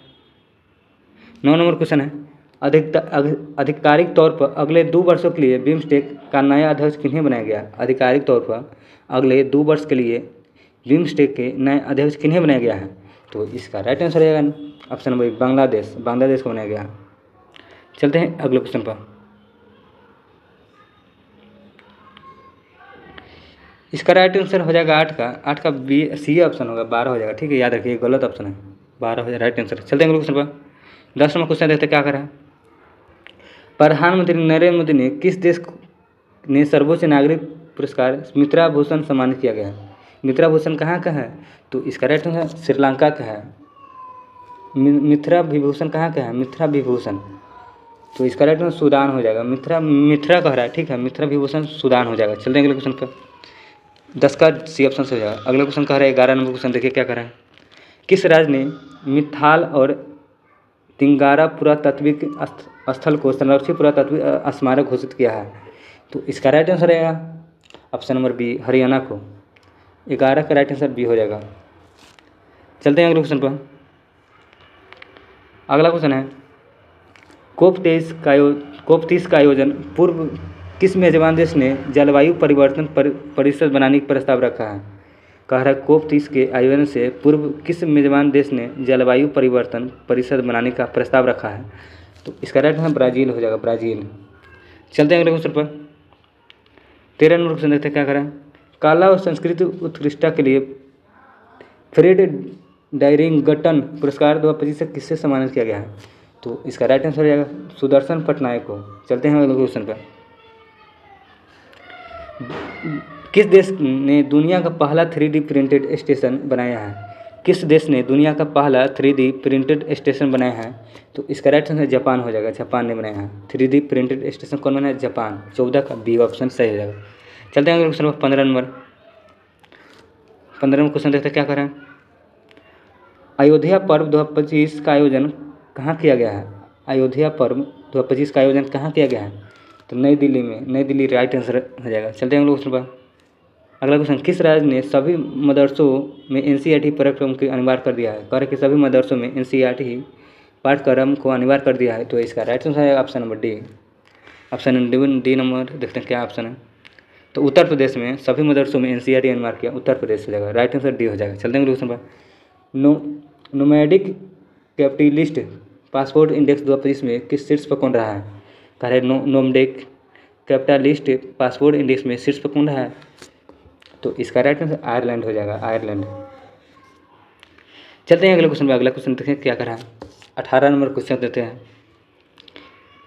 9 नंबर क्वेश्चन है, आधिकारिक तौर पर अगले 2 वर्षों के लिए बिम्स्टेक का नया अध्यक्ष किन्हें बनाया गया? आधिकारिक तौर पर अगले 2 वर्ष के लिए बिम्स्टेक के नए अध्यक्ष किन्हें बनाया गया है? तो इसका राइट आंसर रहेगा ऑप्शन नंबर बांग्लादेश को बनाया गया। चलते हैं अगले क्वेश्चन पर। इसका राइट आंसर हो जाएगा 8 का बी सी ऑप्शन होगा। 12 हो जाएगा। ठीक है, याद रखिए गलत ऑप्शन है। 12 हो जाएगा राइट आंसर। चलते हैं अगले क्वेश्चन पर। 10 नंबर क्वेश्चन देखते क्या करा। प्रधानमंत्री नरेंद्र मोदी ने किस देश ने सर्वोच्च नागरिक पुरस्कार मित्रा भूषण सम्मानित किया गया है? मित्रा भूषण कहाँ का है? तो इसका राइट आंसर श्रीलंका का है। मित्रा विभूषण कहाँ का है? मित्रा विभूषण। तो इसका राइट आंसर सूडान हो जाएगा। मित्रा कह रहा है। ठीक है, मित्रा विभूषण सूडान हो जाएगा। चलते हैं अगले क्वेश्चन पर। 10 का सी ऑप्शन से हो जाएगा। अगले क्वेश्चन कह रहा है 11 नंबर क्वेश्चन देखिए क्या कर रहा है। किस राज्य ने मिथाल और तिंगारा पुरातात्विक स्थल को संरक्षित पुरातात्विक स्मारक घोषित किया है? तो इसका राइट आंसर रहेगा ऑप्शन नंबर बी हरियाणा को। 11 का राइट आंसर बी हो जाएगा। चलते हैं अगले क्वेश्चन पर। अगला क्वेश्चन है, COP30 का आयोजन पूर्व किस मेजबान देश ने जलवायु परिवर्तन परिषद बनाने का प्रस्ताव रखा है? कह रहा है COP30 के आयोजन से पूर्व किस मेजबान देश ने जलवायु परिवर्तन परिषद बनाने का प्रस्ताव रखा है? तो इसका राइट आंसर ब्राज़ील हो जाएगा, ब्राज़ील। चलते हैं अगले क्वेश्चन पर। 13 नंबर क्वेश्चन देखते हैं क्या करें। कला और संस्कृति उत्कृष्टता के लिए फ्रेड डायरिंगटन पुरस्कार 2025 से किससे सम्मानित किया गया है? तो इसका राइट आंसर हो जाएगा सुदर्शन पटनायक को। चलते हैं अगले क्वेश्चन पर। किस देश ने दुनिया का पहला 3D प्रिंटेड स्टेशन बनाया है? किस देश ने दुनिया का पहला 3D प्रिंटेड स्टेशन बनाया है? तो इसका राइट आंसर जापान हो जाएगा। जापान ने बनाया है 3D प्रिंटेड स्टेशन। कौन बनाया? जापान। 14 का बी ऑप्शन सही हो जाएगा। चलते हैं अगले क्वेश्चन पर। 15 नंबर क्वेश्चन देखते हैं क्या करें। अयोध्या पर्व 2025 का आयोजन कहाँ किया गया है? अयोध्या पर्व 2025 का आयोजन कहाँ किया गया है? तो नई दिल्ली में। नई दिल्ली राइट आंसर हो जाएगा। चलते हैं अगले क्वेश्चन पर। अगला क्वेश्चन, किस राज्य ने सभी मदरसों में NCERT पाठ्यक्रम को अनिवार्य कर दिया है? कह रहे कि सभी मदरसों में NCERT पाठ्यक्रम को अनिवार्य कर दिया है। तो इसका राइट आंसर है option number D. Option D number देखते हैं क्या ऑप्शन है। तो उत्तर प्रदेश में सभी मदरसों में NCERT अनिवार्य किया, उत्तर प्रदेश हो जाएगा। राइट आंसर डी हो जाएगा। चलते हैं अगले क्वेश्चन पर। नोमैडिक कैपिटलिस्ट पासपोर्ट इंडेक्स 2025 में किस शीर्ष पर कौन रहा है? कह रहे नोमैडिक कैपिटलिस्ट पासपोर्ट इंडेक्स में शीर्ष पर कौन रहा है? तो इसका राइट आंसर आयरलैंड हो जाएगा, आयरलैंड। चलते हैं अगले क्वेश्चन पर। अगला क्वेश्चन देखें क्या कर रहा है। 18 नंबर क्वेश्चन देते हैं।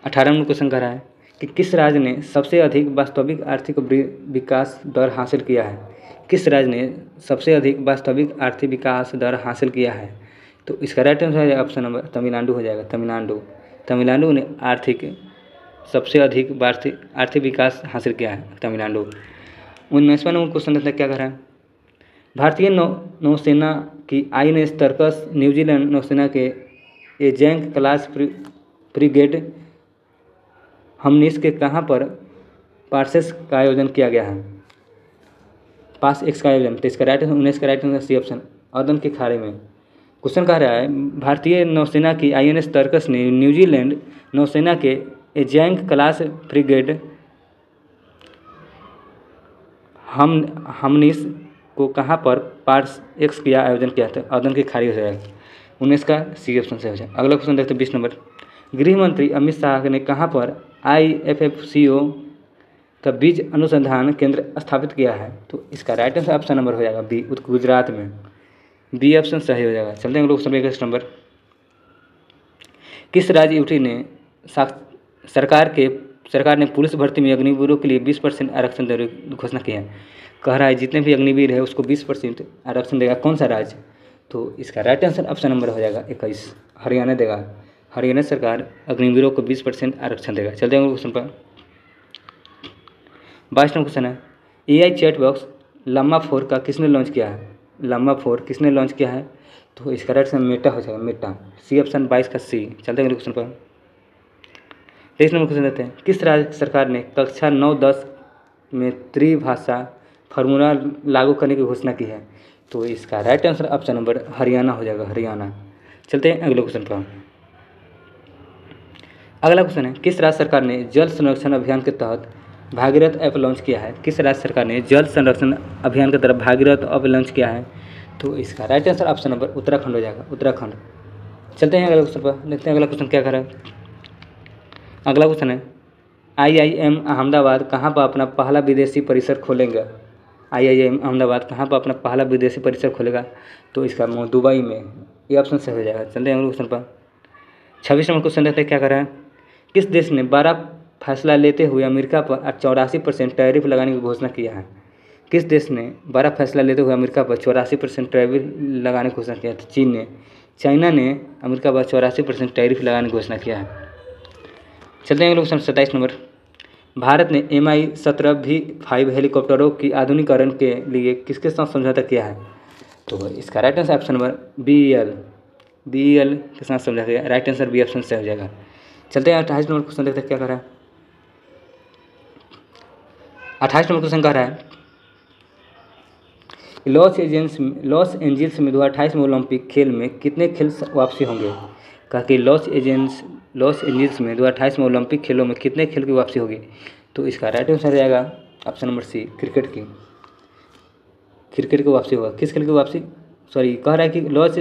18 नंबर क्वेश्चन कर रहा है कि किस राज्य ने सबसे अधिक वास्तविक आर्थिक विकास दर हासिल किया है? किस राज्य ने सबसे अधिक वास्तविक आर्थिक विकास दर हासिल किया है? तो इसका राइट आंसर है ऑप्शन नंबर तमिलनाडु हो जाएगा। तमिलनाडु ने सबसे अधिक आर्थिक विकास हासिल किया है, तमिलनाडु। 19वां नंबर क्वेश्चन देखते हैं क्या कर रहा है। भारतीय नौसेना की INS तर्कस न्यूजीलैंड नौसेना के एजैंक क्लास फ्रिगेट हमनिस के कहाँ पर पार्सेस का आयोजन किया गया है? पास एक्स का आयोजन। तो इसका राइट आंसर 19 का राइट आंसर सी ऑप्शन, अदन के खाड़ी में। क्वेश्चन कह रहा है भारतीय नौसेना की INS तर्कस ने न्यूजीलैंड नौसेना के एजैंक क्लास फ्रिगेट हमनिस को कहाँ पर पार्स एक्स का आयोजन किया था? अदन की खाड़ी हो जाएगा। 19 का सी ऑप्शन से हो जाएगा। अगला क्वेश्चन देखते हैं 20 नंबर। गृह मंत्री अमित शाह ने कहाँ पर IFFCO का बीज अनुसंधान केंद्र स्थापित किया है? तो इसका राइट आंसर ऑप्शन नंबर हो जाएगा बी, गुजरात में। बी ऑप्शन सही हो जाएगा। चलते हैं लोग 21 नंबर। किस राज्य यूटी ने सरकार ने पुलिस भर्ती में अग्निवीरों के लिए 20% आरक्षण देने की घोषणा की है? कह रहा है जितने भी अग्निवीर है उसको 20% आरक्षण देगा। कौन सा राज्य? तो इसका राइट आंसर ऑप्शन नंबर हो जाएगा 21, हरियाणा देगा। हरियाणा सरकार अग्निवीरों को 20% आरक्षण देगा। चलते हैं क्वेश्चन पर। 22 नंबर क्वेश्चन है AI चैट बॉक्स लम्मा 4 का किसने लॉन्च किया है? लम्मा 4 किसने लॉन्च किया है? तो इसका राइट आंसर मेटा हो जाएगा, मेटा। सी ऑप्शन 22 का सी। चलते हैं क्वेश्चन पर। 23 नंबर क्वेश्चन देते हैं। किस राज्य सरकार ने कक्षा 9-10 में त्रिभाषा फार्मूला लागू करने की घोषणा की है? तो इसका right answer option number Haryana हो जाएगा, हरियाणा। चलते हैं अगले क्वेश्चन पर। अगला क्वेश्चन है किस राज्य सरकार ने जल संरक्षण अभियान के तहत भागीरथ ऐप लॉन्च किया है? किस राज्य सरकार ने जल संरक्षण अभियान के तहत भागीरथ ऐप लॉन्च किया है? तो इसका right answer option number Uttarakhand हो जाएगा, उत्तराखंड। चलते हैं अगले क्वेश्चन पर, देखते हैं अगला क्वेश्चन क्या कर रहा है। अगला क्वेश्चन है IIM अहमदाबाद कहाँ पर अपना पहला विदेशी परिसर खोलेंगे? IIM अहमदाबाद कहाँ पर अपना पहला विदेशी परिसर खोलेगा? तो इसका दुबई में। ये ऑप्शन सही हो जाएगा। चलते हैं अगले क्वेश्चन पर। 26 नंबर क्वेश्चन देखते हैं क्या कर रहा है। किस देश ने बड़ा फैसला लेते हुए अमेरिका पर 84% टैरिफ लगाने की घोषणा किया है? किस देश ने बड़ा फैसला लेते हुए अमेरिका पर 84% टैरिफ लगाने की घोषणा किया है? तो चीन ने। चाइना ने अमेरिका पर 84% टैरिफ लगाने की घोषणा किया है। चलते हैं अगले क्वेश्चन 27 नंबर। भारत ने MI-17V5 हेलीकॉप्टरों की आधुनिकीकरण के लिए किसके साथ समझौता किया है? तो इसका right answer option number BEL के साथ समझौता किया। राइट आंसर बी ऑप्शन से हो जाएगा। चलते हैं 28 नंबर क्वेश्चन देखते हैं क्या कर रहा है। 28 नंबर क्वेश्चन कह रहा है लॉस एंजिल्स में 2028 में ओलंपिक खेल में कितने खेल वापसी होंगे? कहा कि लॉस एंजिल्स में 2028 में ओलंपिक खेलों में कितने खेल की वापसी होगी? तो इसका राइट आंसर रहेगा ऑप्शन नंबर सी, क्रिकेट की वापसी होगा। किस खेल की वापसी? कह रहा है कि लॉस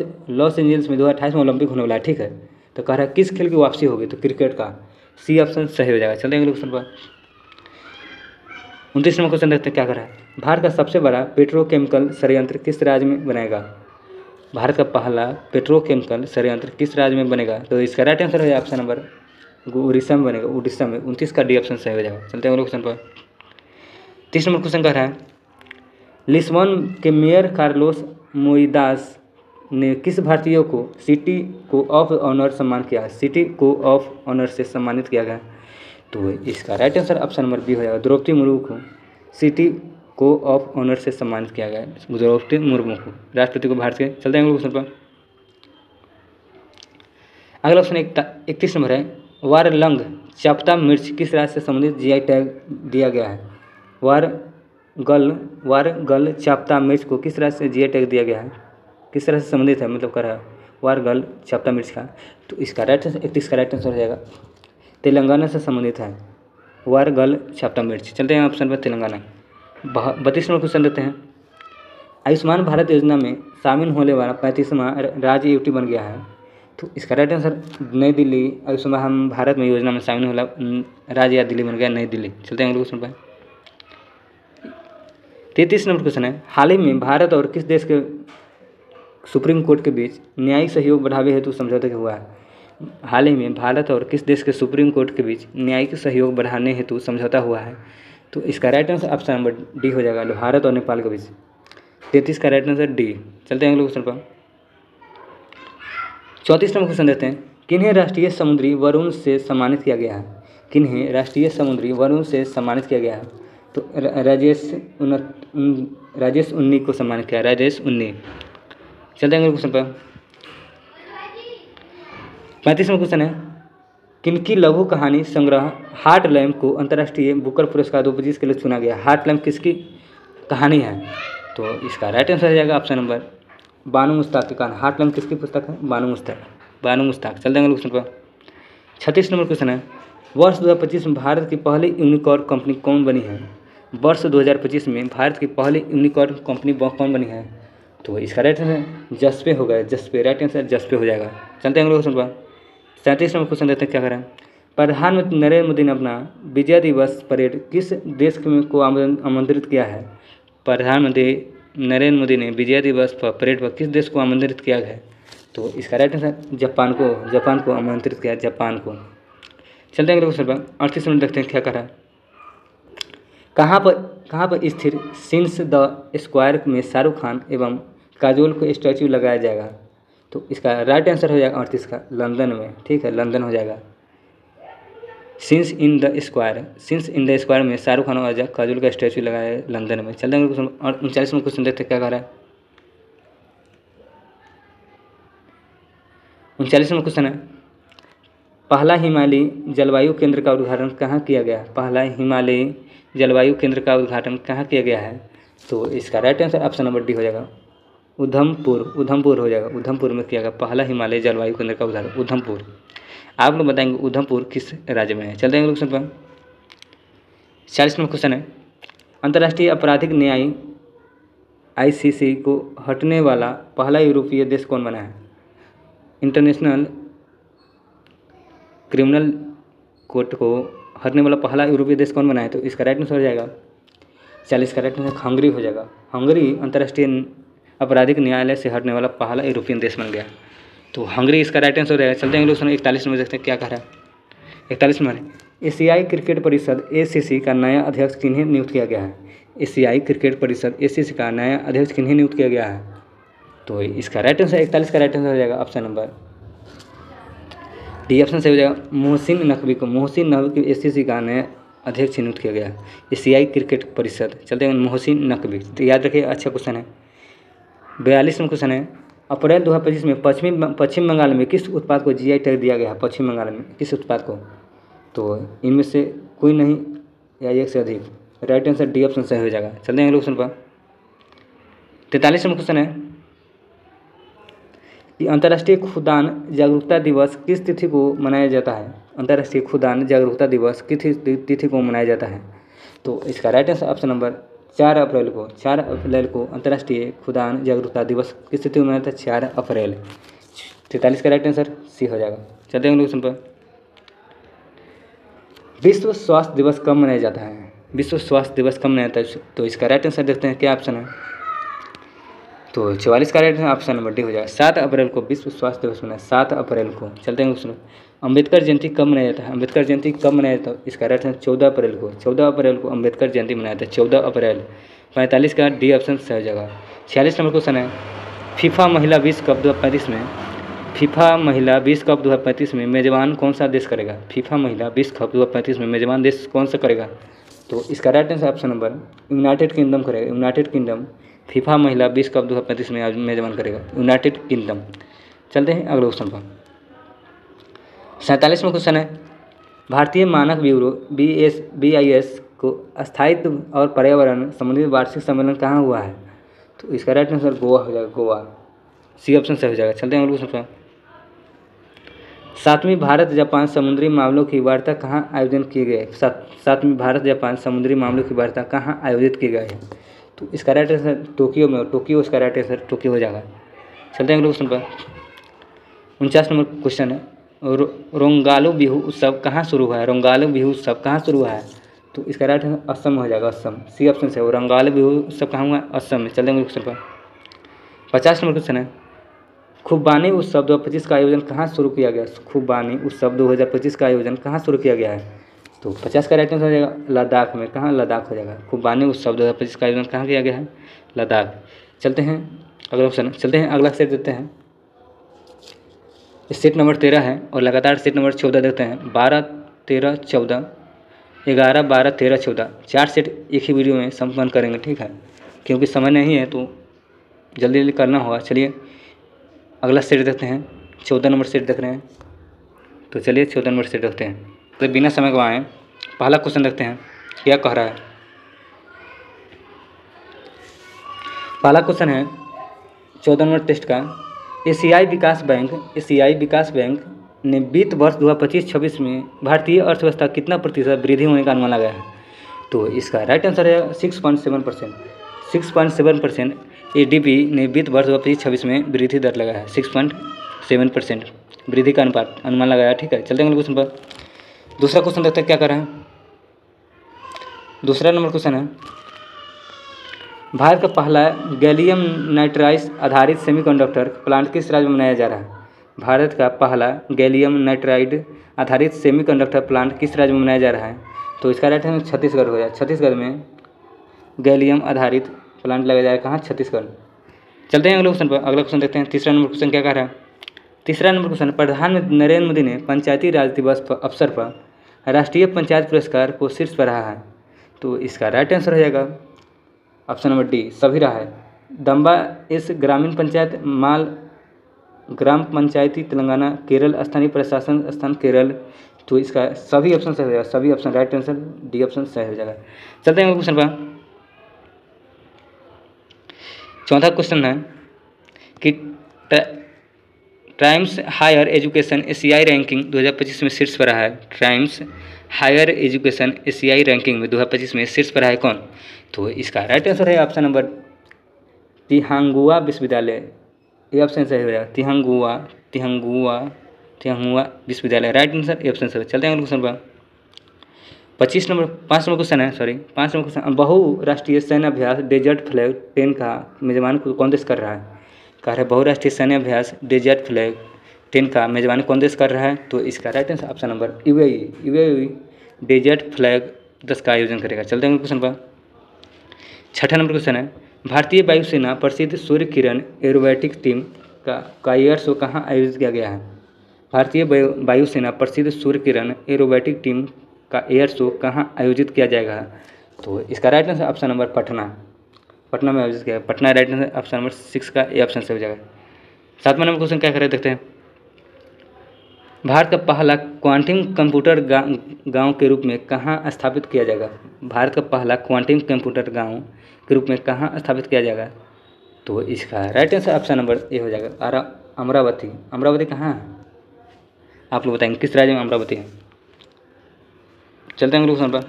एंजिल्स में 2028 में ओलंपिक होने वाला है, ठीक है। तो कह रहा है किस खेल की वापसी होगी? तो क्रिकेट का। सी ऑप्शन सही हो जाएगा। चलते हैं अगले क्वेश्चन पर। 29 नंबर क्वेश्चन देखते हैं क्या कर रहा है। भारत का सबसे बड़ा पेट्रोकेमिकल संयंत्र किस राज्य में बनेगा? भारत का पहला पेट्रोकेमिकल संयंत्र किस राज्य में बनेगा? तो इसका राइट आंसर हो जाएगा ऑप्शन नंबर उड़ीसा में बनेगा, उड़ीसा में। 29 का डी ऑप्शन सही हो जाएगा। चलते हैं अगले क्वेश्चन पर। 30 नंबर क्वेश्चन कह रहा है लिस्बन के मेयर कार्लोस मोइदास ने किस भारतीय को सिटी को ऑफ ऑनर सम्मान किया? सिटी को ऑफ ऑनर से सम्मानित किया गया। तो इसका right answer option number B हो जाएगा। द्रौपदी मुर्मू को सिटी को ऑफ ऑनर से सम्मानित किया गया है। द्रौपदी मुर्मू को, राष्ट्रपति को भारत के। चलते हैं अगले क्वेश्चन पर। अगला क्वेश्चन 31 नंबर है वारलंग चाप्ता मिर्च किस राज्य से संबंधित GI टैग दिया गया है? वारगल चाप्ता मिर्च को किस राज्य से GI टैग दिया गया है? किस तरह से संबंधित है, मतलब कर रहा है वारगल चाप्ता मिर्च का। तो इसका राइट आंसर 31 का राइट आंसर हो जाएगा। तेलंगाना से संबंधित है वारगल चाप्ता मिर्च। चलते हैं ऑप्शन पर तेलंगाना। 32 नंबर क्वेश्चन देते हैं आयुष्मान भारत योजना में शामिल होने वाला 35वां राज्य यूटी बन गया है। तो इसका राइट आंसर नई दिल्ली। आयुष्मान भारत में योजना में शामिल होने वाला राज्य या दिल्ली बन गया, नई दिल्ली। चलते हैं अगले क्वेश्चन पर। 33 नंबर क्वेश्चन है हाल ही में भारत और किस देश के सुप्रीम कोर्ट के बीच न्यायिक सहयोग बढ़ावे हेतु समझौता हुआ है? हाल ही में भारत और किस देश के सुप्रीम कोर्ट के बीच न्यायिक सहयोग बढ़ाने हेतु समझौता हुआ है? तो इसका right answer option number D हो जाएगा, भारत और नेपाल के बीच। 33 का राइट आंसर डी। चलते हैं अगले क्वेश्चन पर। 34 नंबर क्वेश्चन देते हैं किन्हें राष्ट्रीय समुद्री वरुण से सम्मानित किया गया है? किन्हें राष्ट्रीय समुद्री वरुण से सम्मानित किया गया है? तो राजेश उन्नी को सम्मानित किया, राजेश उन्नी। चलते हैं अगले क्वेश्चन पर। 35वां क्वेश्चन है किनकी लघु कहानी संग्रह हार्ट लैम्प को अंतर्राष्ट्रीय बुकर पुरस्कार 2025 के लिए चुना गया? हार्ट लैम्प किसकी कहानी है? तो इसका राइट आंसर हो जाएगा ऑप्शन नंबर बानू मुश्ताक की कहानी। हार्ट लैम्प किसकी पुस्तक है? बानू मुश्ताक। चलते हैं अगले क्वेश्चन पर। 36 नंबर क्वेश्चन है, वर्ष 2025 में भारत की पहली यूनिकॉर्न कंपनी कौन बनी है? वर्ष 2025 में भारत की पहली यूनिकॉर्न कंपनी कौन बनी है? तो इसका राइट आंसर जस्पे हो गया, जस्पे। राइट आंसर जस्पे हो जाएगा। चलते हैं अगले क्वेश्चन पर। 37 नंबर क्वेश्चन देखते हैं क्या करें। प्रधानमंत्री नरेंद्र मोदी ने अपना विजय दिवस परेड किस देश को आमंत्रित किया है? प्रधानमंत्री नरेंद्र मोदी ने विजय दिवस परेड पर किस देश को आमंत्रित किया है? तो इसका राइट आंसर जापान को आमंत्रित किया, जापान को। चलते हैं अगले क्वेश्चन पर। 38 मिनट देखते हैं क्या करा। कहाँ पर स्थिर सिंस द स्क्वायर में शाहरुख खान एवं काजोल को स्टैचू लगाया जाएगा? तो इसका राइट आंसर हो जाएगा 38 का लंदन में। ठीक है, लंदन हो जाएगा। सिंस इन द स्क्वायर में शाहरुख खान और काजोल का स्टैचू लगाया है लंदन में। चलते हैं क्वेश्चन। और 39 में क्वेश्चन देखते हैं क्या कह रहा है। 39 में क्वेश्चन है, पहला हिमालयी जलवायु केंद्र का उद्घाटन कहाँ किया गया? पहला हिमालयी जलवायु केंद्र का उद्घाटन कहाँ किया गया है? तो इसका right answer option number D हो जाएगा, उधमपुर हो जाएगा। उधमपुर में किया गया पहला हिमालय जलवायु केंद्र का उद्घाटन, उधमपुर। आप लोग बताएंगे उधमपुर किस राज्य में है। चलते हैं क्वेश्चन पर। 40 नंबर क्वेश्चन है, अंतर्राष्ट्रीय आपराधिक न्याय ICC को हटने वाला पहला यूरोपीय देश कौन बना है? इंटरनेशनल क्रिमिनल कोर्ट को हटने वाला पहला यूरोपीय देश कौन बना है? तो इसका राइट आंसर हो जाएगा 40 का राइट आंसर हंगरी हो जाएगा। हंगरी अंतर्राष्ट्रीय आपराधिक न्यायालय से हटने वाला पहला यूरोपियन देश बन गया, तो हंगरी इसका राइट आंसर हो जाएगा। चलते हैं क्वेश्चन 41 में देखते हैं क्या कह रहा है। 41 में, एशियाई क्रिकेट परिषद ACC का नया अध्यक्ष किन्हें नियुक्त किया गया है? एशियाई क्रिकेट परिषद ACC का नया अध्यक्ष किन्हें नियुक्त किया गया है? तो इसका राइट आंसर 41 का राइट आंसर हो जाएगा ऑप्शन नंबर डी ऑप्शन से हो जाएगा मोहसिन नकवी को। मोहसिन नकवी ACC का नया अध्यक्ष नियुक्त किया गया है, एशियाई क्रिकेट परिषद। चलते हैं मोहसिन नकवी, तो याद रखिए, अच्छा क्वेश्चन है। 42 में क्वेश्चन है, अप्रैल 2025 में पश्चिम बंगाल में किस उत्पाद को GI टैग दिया गया है? पश्चिम बंगाल में किस उत्पाद को? तो इनमें से कोई नहीं या एक से अधिक। राइट आंसर डी ऑप्शन सही हो जाएगा। चलते हैं अगले क्वेश्चन पर। 43 में क्वेश्चन है कि अंतर्राष्ट्रीय खुदान जागरूकता दिवस किस तिथि को मनाया जाता है? अंतर्राष्ट्रीय खुदान जागरूकता दिवस किस तिथि को मनाया जाता है? तो इसका राइट आंसर ऑप्शन नंबर 4 अप्रैल को अंतर्राष्ट्रीय खुदान जागरूकता दिवस किस तिथि को मनाया जाता है? 4 अप्रैल। 43 का राइट आंसर सी हो जाएगा। चलते हैं क्वेश्चन पर। विश्व स्वास्थ्य दिवस कब मनाया जाता है? विश्व स्वास्थ्य दिवस कब मनाया जाता है? तो इसका राइट आंसर देखते हैं क्या ऑप्शन है। तो 44 का right answer option number D हो जाएगा। 7 अप्रैल को विश्व स्वास्थ्य दिवस मनाया, 7 अप्रैल को। चलते हैं क्वेश्चन। अम्बेडकर जयंती कब मनाया जाता है? अम्बेडकर जयंती कब मनाया जाता है? इसका राइट आंसर 14 अप्रैल को। 14 अप्रैल को अम्बेडकर जयंती मनाया जाता है, 14 अप्रैल। 45 का डी ऑप्शन सही हो जाएगा। 46 नंबर क्वेश्चन है, फीफा महिला विश्व कप 2035 में मेजबान कौन सा देश करेगा? फीफा महिला विश्व कप 2035 में मेजबान देश कौन सा करेगा? तो इसका right answer option number United kingdom करेगा। यूनाइटेड किंगडम फीफा महिला विश्व कप 2035 में आज मेजबान करेगा, यूनाइटेड किंगडम। चलते हैं अगले क्वेश्चन पर। 47 में क्वेश्चन है, भारतीय मानक ब्यूरो BIS को स्थायित्व और पर्यावरण संबंधित वार्षिक सम्मेलन कहाँ हुआ है? तो इसका राइट आंसर गोवा हो जाएगा, गोवा। सी ऑप्शन सही हो जाएगा। चलते हैं अगले क्वेश्चन पर। 7वीं भारत जापान समुद्री मामलों की वार्ता कहाँ आयोजन किए गए? 7वीं भारत जापान समुद्री मामलों की वार्ता कहाँ आयोजित की गई है? तो इसका राइट आंसर टोक्यो में, टोक्यो इसका राइट आंसर टोक्यो हो जाएगा। चलते हैं अगले क्वेश्चन पर। 49 नंबर क्वेश्चन है, रोंगालू बिहू उत्सव कहाँ शुरू हुआ है? रोंगालू बिहू उत्सव कहाँ शुरू हुआ है? तो इसका राइट आंसर असम हो जाएगा, असम। सी ऑप्शन से रोंगालू बिहू उत्सव कहाँ हुआ है? असम में। चलते हैं अगले क्वेश्चन पर। 50 नंबर क्वेश्चन है, खुबानी उत्सव 2025 का आयोजन कहाँ शुरू किया गया? खुबानी उत्सव 2025 का आयोजन कहाँ शुरू किया गया है? तो 50 का राइट आंसर हो जाएगा लद्दाख में। कहाँ? लद्दाख हो जाएगा। खुबानी उत्सव 2025 का आयोजन कहाँ किया गया है? लद्दाख। चलते हैं अगला ऑप्शन, चलते हैं अगला सेट देते हैं। सेट नंबर 13 है और लगातार सेट नंबर 14 देते हैं। 12, 13, 14, 11, 12, 13, 14 4 सेट एक ही वीडियो में संपन्न करेंगे, ठीक है, क्योंकि समय नहीं है तो जल्दी जल्दी करना होगा। चलिए अगला सेट देखते हैं। 14 नंबर सेट देख रहे हैं। तो चलिए 14 नंबर सेट रखते हैं। तो बिना समय गवाएं पहला क्वेश्चन देखते हैं क्या कह रहा है। पहला क्वेश्चन है 14 नंबर टेस्ट का, एशियाई विकास बैंक ने वित्त वर्ष 2025-26 में भारतीय अर्थव्यवस्था कितना प्रतिशत वृद्धि होने का अनुमान लगाया है। तो इसका राइट आंसर है 6.7%। 6.7% एडीबी ने वित्त वर्ष 2025-26 में वृद्धि दर लगाया है। 6.7% वृद्धि का अनुमान लगाया। ठीक है, चलते हैं अगले क्वेश्चन पर। दूसरा क्वेश्चन देखते हैं क्या कर रहा है। दूसरा नंबर क्वेश्चन है, भारत का पहला गैलियम नाइट्राइड आधारित सेमीकंडक्टर प्लांट किस राज्य में बनाया जा रहा है। भारत का पहला गैलियम नाइट्राइड आधारित सेमीकंडक्टर प्लांट किस राज्य में बनाया जा रहा है। तो इसका राइट आंसर छत्तीसगढ़ हो जाए। छत्तीसगढ़ में गैलियम आधारित प्लांट लगाया जाएगा। कहाँ? छत्तीसगढ़। चलते हैं अगले क्वेश्चन पर। अगला क्वेश्चन देखते हैं। तीसरा नंबर क्वेश्चन क्या कह रहा है। तीसरा नंबर क्वेश्चन, प्रधानमंत्री नरेंद्र मोदी ने पंचायती राज दिवस पर अवसर पर राष्ट्रीय पंचायत पुरस्कार को शीर्ष पर रहा है। तो इसका राइट आंसर हो जाएगा ऑप्शन नंबर डी, सभी रहा है। दम्बा इस ग्रामीण पंचायत, माल ग्राम पंचायती तेलंगाना, केरल स्थानीय प्रशासन स्थान केरल। तो इसका सभी ऑप्शन सही हो जाएगा। सभी option right answer D option सही हो जाएगा। चलते हैं क्वेश्चन पर। चौथा क्वेश्चन है कि टाइम्स हायर एजुकेशन एशियाई रैंकिंग 2025 में शीर्ष पर रहा है। टाइम्स हायर एजुकेशन एशियाई रैंकिंग में 2025 में शीर्ष पर रहा है कौन। तो इसका राइट आंसर है ऑप्शन नंबर तिहांगुआ विश्वविद्यालय। ये ऑप्शन सही हो जाएगा। तिहांगुआ विश्वविद्यालय राइट आंसर, ये ऑप्शन सही। चलते हैं क्वेश्चन पर। 5 नंबर क्वेश्चन है। 5 नंबर क्वेश्चन, बहुराष्ट्रीय सैन्य अभ्यास डेजर्ट फ्लैग 10 का मेजबान कौन देश कर रहा है। कह रहे बहुराष्ट्रीय सैन्य अभ्यास डेजर्ट फ्लैग 10 का मेजबानी कौन देश कर रहा है। तो इसका right answer option number UAE desert flag 10 का आयोजन करेगा। चलते हैं क्वेश्चन पर। 6ठा नंबर क्वेश्चन है, भारतीय वायुसेना प्रसिद्ध सूर्य किरण एरोबैटिक टीम का एयर शो कहाँ आयोजित किया गया है। भारतीय वायुसेना प्रसिद्ध सूर्य किरण एरोबैटिक टीम का एयर शो कहाँ आयोजित किया जाएगा। तो इसका right answer option number Patna में आयोजित किया। Patna right answer option number 6 का ए ऑप्शन से हो जाएगा। 7वां नंबर क्वेश्चन क्या करें देखते हैं। भारत का पहला क्वांटम कंप्यूटर गांव के रूप में कहाँ स्थापित किया जाएगा। भारत का पहला क्वांटम कंप्यूटर गांव के रूप में कहाँ स्थापित किया जाएगा। तो इसका right answer option number A हो जाएगा अमरावती। अमरावती कहाँ है आप लोग बताएंगे, किस राज्य में अमरावती है। चलते हैं क्वेश्चन पर।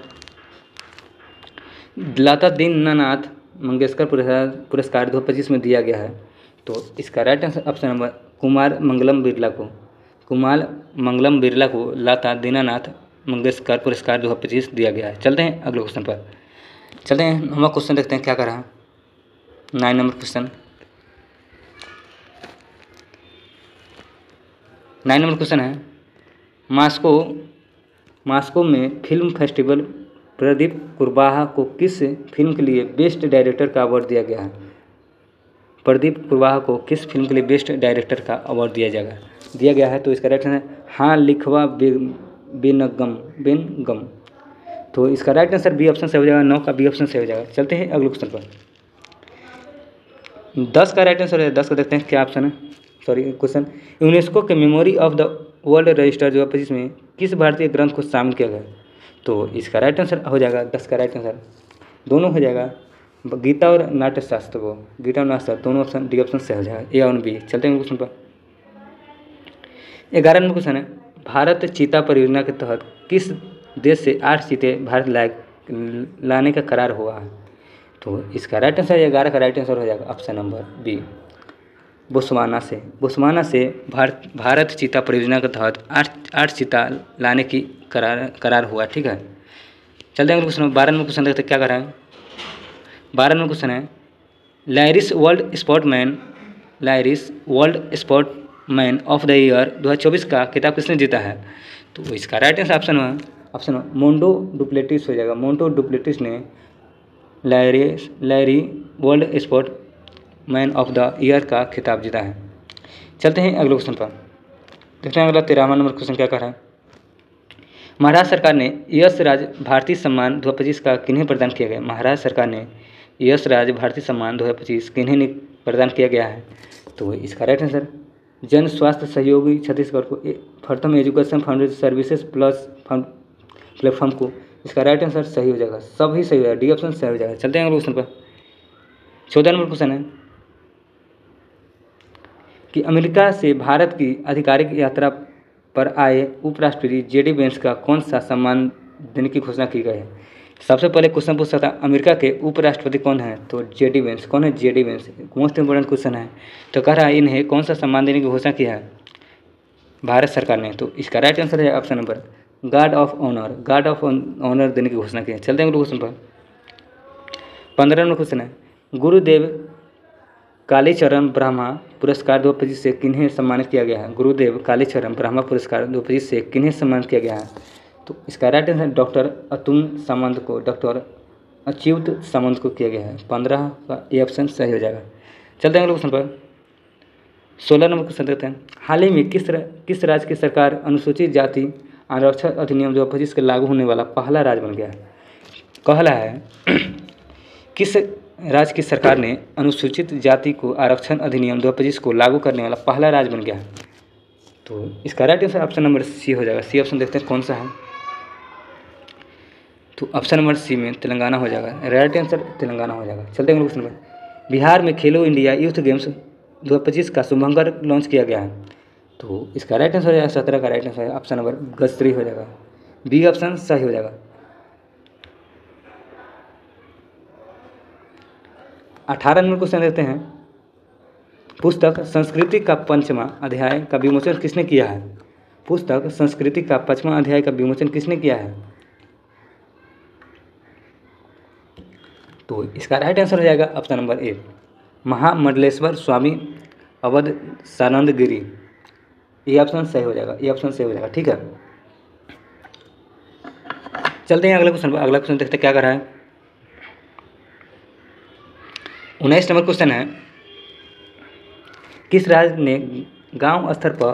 लता दीननाथ मंगेशकर पुरस्कार 2025 में दिया गया है। तो इसका right answer option number Kumar Mangalam Birla को लता दीननाथ मंगेशकर पुरस्कार 2025 दिया गया है। चलते हैं अगले क्वेश्चन पर। चलते हैं हम क्वेश्चन देखते हैं क्या कर रहा है। 9 नंबर क्वेश्चन। 9 नंबर क्वेश्चन है, मॉस्को में फिल्म फेस्टिवल प्रदीप कुरवाहा को किस फिल्म के लिए बेस्ट डायरेक्टर का अवार्ड दिया गया है। प्रदीप कुरवाहा को किस फिल्म के लिए बेस्ट डायरेक्टर का अवार्ड दिया गया है। तो इसका राइट आंसर हाँ लिखवा बेनगम। तो इसका राइट आंसर बी ऑप्शन से हो जाएगा। 9 का बी ऑप्शन से हो जाएगा। चलते हैं अगले क्वेश्चन पर। 10 का राइट आंसर है। 10 को देखते हैं क्या ऑप्शन है। क्वेश्चन, यूनेस्को के memory of the world register 2025 में किस भारतीय ग्रंथ को शामिल किया गया। तो इसका राइट आंसर हो जाएगा 10 का राइट आंसर दोनों हो जाएगा, गीता और नाट्यशास्त्र को। गीता और नाट्यशास्त्र दोनों ऑप्शन डी ऑप्शन से हो जाएगा, ए और बी। चलते हैं क्वेश्चन पर। 11 नंबर क्वेश्चन है, भारत चीता परियोजना के तहत किस देश से 8 चीते भारत लाने का करार हुआ है। तो इसका राइट आंसर 11 का राइट आंसर हो जाएगा ऑप्शन नंबर बी, बोत्सवाना से भारत चीता परियोजना के तहत 8 चीता लाने की करार हुआ। ठीक है, चलते हैं क्वेश्चन 12 नंबर क्वेश्चन देखते क्या कर रहा है। 12 नंबर क्वेश्चन है, Laureus world sportsman of the year 2024 का खिताब किसने जीता है। तो इसका right answer option Mondo Duplantis हो जाएगा। मोंटो डुप्लेटिस ने Laureus world sportsman of the year का खिताब जीता है। चलते हैं अगले क्वेश्चन पर, देखते हैं अगला 13वां नंबर क्वेश्चन क्या कर रहा है। महाराष्ट्र सरकार ने यश राज भारतीय सम्मान 2025 का किन्हें प्रदान किया गया। महाराष्ट्र सरकार ने यश राज भारतीय सम्मान 2025 किन्हें प्रदान किया गया है। तो इसका राइट आंसर जन स्वास्थ्य सहयोगी छत्तीसगढ़ को, प्रथम education foundation services plus platform को। इसका राइट आंसर सही हो जाएगा, सभी सही हो जाएगा, डी ऑप्शन सही हो जाएगा। चलते हैं अगले क्वेश्चन पर। 14 नंबर क्वेश्चन है कि अमेरिका से भारत की आधिकारिक यात्रा पर आए उपराष्ट्रपति जेडी वेंस का कौन सा सम्मान देने की घोषणा की गई है। सबसे पहले क्वेश्चन पूछ सकता है अमेरिका के उपराष्ट्रपति कौन है, तो जेडी वेंस। कौन है JD Vance, most important question है। तो कह रहा है इन्हें कौन सा सम्मान देने की घोषणा की है भारत सरकार ने, तो इसका राइट आंसर है option number guard of honour, guard of honour देने की घोषणा की है। चलते हैं क्वेश्चन पर। 15 नंबर क्वेश्चन है गुरुदेव कालीचरण ब्रह्मा पुरस्कार 2025 से किन्हें सम्मानित किया गया है। गुरुदेव कालीचरण ब्रह्मा पुरस्कार 2025 से किन्हें सम्मानित किया गया है, तो इसका राइट आंसर डॉक्टर अतुल सामंत को, डॉक्टर अच्युत सामंत को किया गया है। 15 का ए ऑप्शन सही हो जाएगा। चलते हैं अगले क्वेश्चन पर। 16 नंबर क्वेश्चन देखते हैं। हाल ही में किस राज्य की सरकार अनुसूचित जाति आरक्षण अधिनियम 2025 के लागू होने वाला पहला राज्य बन गया है। कहला है किस राज्य की सरकार ने अनुसूचित जाति को आरक्षण अधिनियम 2025 को लागू करने वाला पहला राज्य बन गया है, तो इसका right answer option number C हो जाएगा। सी ऑप्शन देखते हैं कौन सा है, तो ऑप्शन नंबर सी में तेलंगाना हो जाएगा, राइट आंसर तेलंगाना हो जाएगा। चलते हैं क्वेश्चन में। बिहार में खेलो इंडिया यूथ गेम्स 2025 का शुभारंभ लॉन्च किया गया है, तो इसका राइट आंसर हो जाएगा 17 का राइट आंसर है ऑप्शन नंबर गजत्री हो जाएगा, बी ऑप्शन सही हो जाएगा। 18 नंबर क्वेश्चन देते हैं। पुस्तक संस्कृति का 5वां अध्याय का विमोचन किसने किया है। पुस्तक संस्कृति का 5वां अध्याय का विमोचन किसने किया है, तो इसका राइट आंसर हो जाएगा ऑप्शन नंबर ए महामंडलेश्वर स्वामी अवधसानंद गिरी, ये ऑप्शन सही हो जाएगा, ये ऑप्शन सही हो जाएगा। ठीक है, चलते हैं अगले क्वेश्चन पर। अगला क्वेश्चन देखते हैं क्या कर रहा है। 19 नंबर क्वेश्चन है किस राज्य ने गांव स्तर पर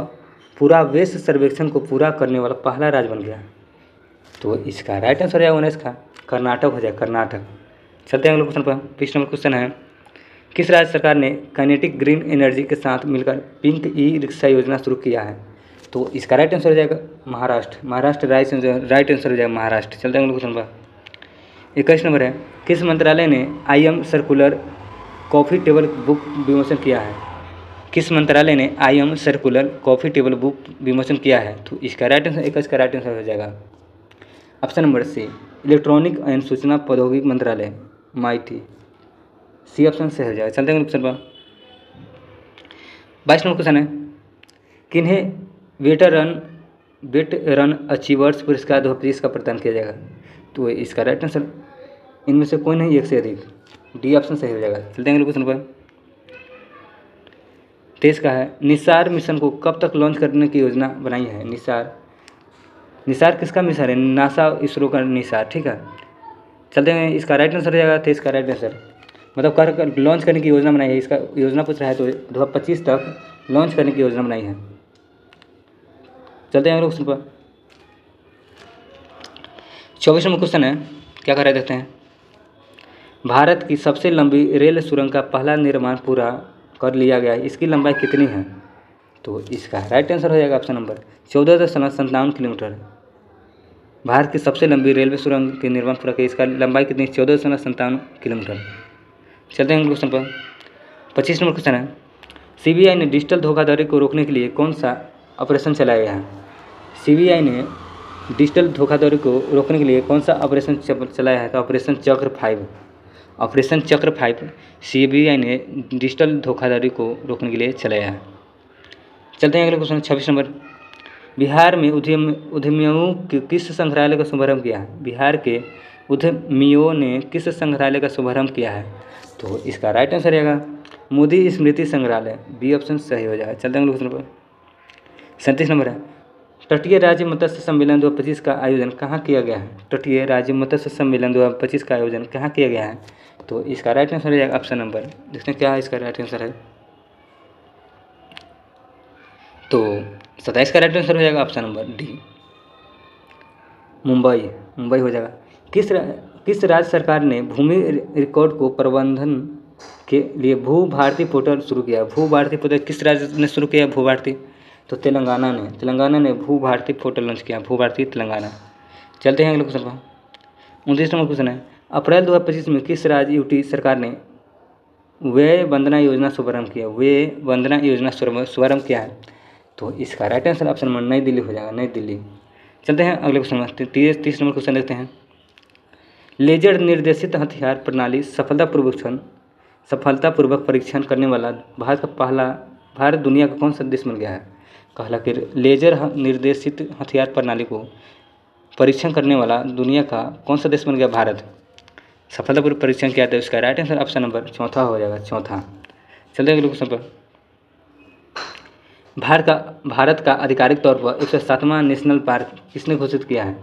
पूरा वेस्ट सर्वेक्षण को पूरा करने वाला पहला राज्य बन गया, तो इसका राइट आंसर है 19 का कर्नाटक हो जाएगा, कर्नाटक। चलते हैं अगले क्वेश्चन पर। 20 नंबर क्वेश्चन है किस राज्य सरकार ने काइनेटिक ग्रीन एनर्जी के साथ मिलकर पिंक ई रिक्शा योजना शुरू किया है, तो इसका राइट आंसर हो जाएगा महाराष्ट्र, महाराष्ट्र राइट आंसर हो जाएगा महाराष्ट्र। चलते हैं अगले क्वेश्चन पर। 21 नंबर है किस मंत्रालय ने IM circular coffee table book विमोचन किया है। किस मंत्रालय ने IM circular coffee table book विमोचन किया है, तो इसका राइट आंसर 21 का राइट आंसर हो जाएगा option number C electronic and सूचना प्रौद्योगिकी मंत्रालय MIT, सी ऑप्शन से हो जाएगा। चलते हैं क्वेश्चन पर। 22 नंबर क्वेश्चन है किन्हें वेटरन अचीवर्स पुरस्कार 2025 का प्रदान किया जाएगा, तो इसका राइट आंसर इनमें से कोई नहीं, एक से अधिक, डी ऑप्शन सही हो जाएगा। चलते हैं अगले क्वेश्चन पर। 23 का है निसार मिशन को कब तक लॉन्च करने की योजना बनाई है। निसार किसका मिशन है, नासा इसरो का निसार। ठीक है, चलते हैं, इसका राइट आंसर हो जाएगा 23 का राइट आंसर, मतलब कर लॉन्च करने की योजना बनाई है, इसका योजना पूछ रहा है तो 2025 तक लॉन्च करने की योजना बनाई है। चलते हैं अगले क्वेश्चन पर। 24 नंबर क्वेश्चन है क्या कर रहे देखते हैं। भारत की सबसे लंबी रेल सुरंग का पहला निर्माण पूरा कर लिया गया है, इसकी लंबाई कितनी है, तो इसका राइट आंसर हो जाएगा ऑप्शन नंबर 14.57 किलोमीटर। भारत की सबसे लंबी रेलवे सुरंग के निर्माण पूरा किया, इसका लंबाई कितनी, 14.57 किलोमीटर। चलते हैं क्वेश्चन पर। 25 नंबर क्वेश्चन है CBI ने डिजिटल धोखाधड़ी को रोकने के लिए कौन सा ऑपरेशन चलाया है। CBI ने डिजिटल धोखाधड़ी को रोकने के लिए कौन सा ऑपरेशन चलाया है, तो ऑपरेशन चक्र 5, ऑपरेशन चक्र 5 CBI ने डिजिटल धोखाधड़ी को रोकने के लिए चलाया है। चलते हैं अगले क्वेश्चन। 26 नंबर बिहार में उद्यमियों के किस संग्रहालय का शुभारंभ किया है। बिहार के उद्यमियों ने किस संग्रहालय का शुभारंभ किया है, तो इसका राइट आंसर रहेगा मोदी स्मृति संग्रहालय, बी ऑप्शन सही हो जाएगा। चलते हैं अगले क्वेश्चन पर। 37 नंबर है तटीय राज्य मत्स्य सम्मेलन 2025 का आयोजन कहाँ किया गया है। तटीय राज्य मत्स्य सम्मेलन 2025 का आयोजन कहाँ किया गया है, तो इसका राइट आंसर हो जाएगा ऑप्शन नंबर, देखते हैं क्या है इसका राइट आंसर है, तो 27 का राइट आंसर हो जाएगा ऑप्शन नंबर डी मुंबई हो जाएगा। किस राज्य सरकार ने भूमि रिकॉर्ड को के लिए भू भारती पोर्टल शुरू किया। भू भारती पोर्टल किस राज्य ने शुरू किया? भू भारती, तो तेलंगाना ने भू भारती पोर्टल लॉन्च किया, भू भारती तेलंगाना। चलते हैं अगले क्वेश्चन पर। 29 नंबर क्वेश्चन है, अप्रैल 2025 में किस राज्य यूटी सरकार ने व्यय वंदना योजना शुभारंभ किया? व्यय वंदना योजना शुभारंभ किया है, तो इसका राइट आंसर ऑप्शन नंबर नई दिल्ली हो जाएगा, नई दिल्ली। चलते हैं अगले क्वेश्चन में। 30 नंबर क्वेश्चन देखते हैं। लेजर निर्देशित हथियार प्रणाली सफलतापूर्वक परीक्षण करने वाला भारत दुनिया का कौन सा देश बन गया है? कहला कि लेजर निर्देशित हथियार प्रणाली को परीक्षण करने वाला दुनिया का कौन सा देश बन गया? भारत। सफलतापूर्वक परीक्षण किया था, उसका राइट आंसर ऑप्शन नंबर चौथा हो जाएगा, चौथा। चलते हैं अगले क्वेश्चन पर। भारत का आधिकारिक तौर पर 107वां नेशनल पार्क किसने घोषित किया है?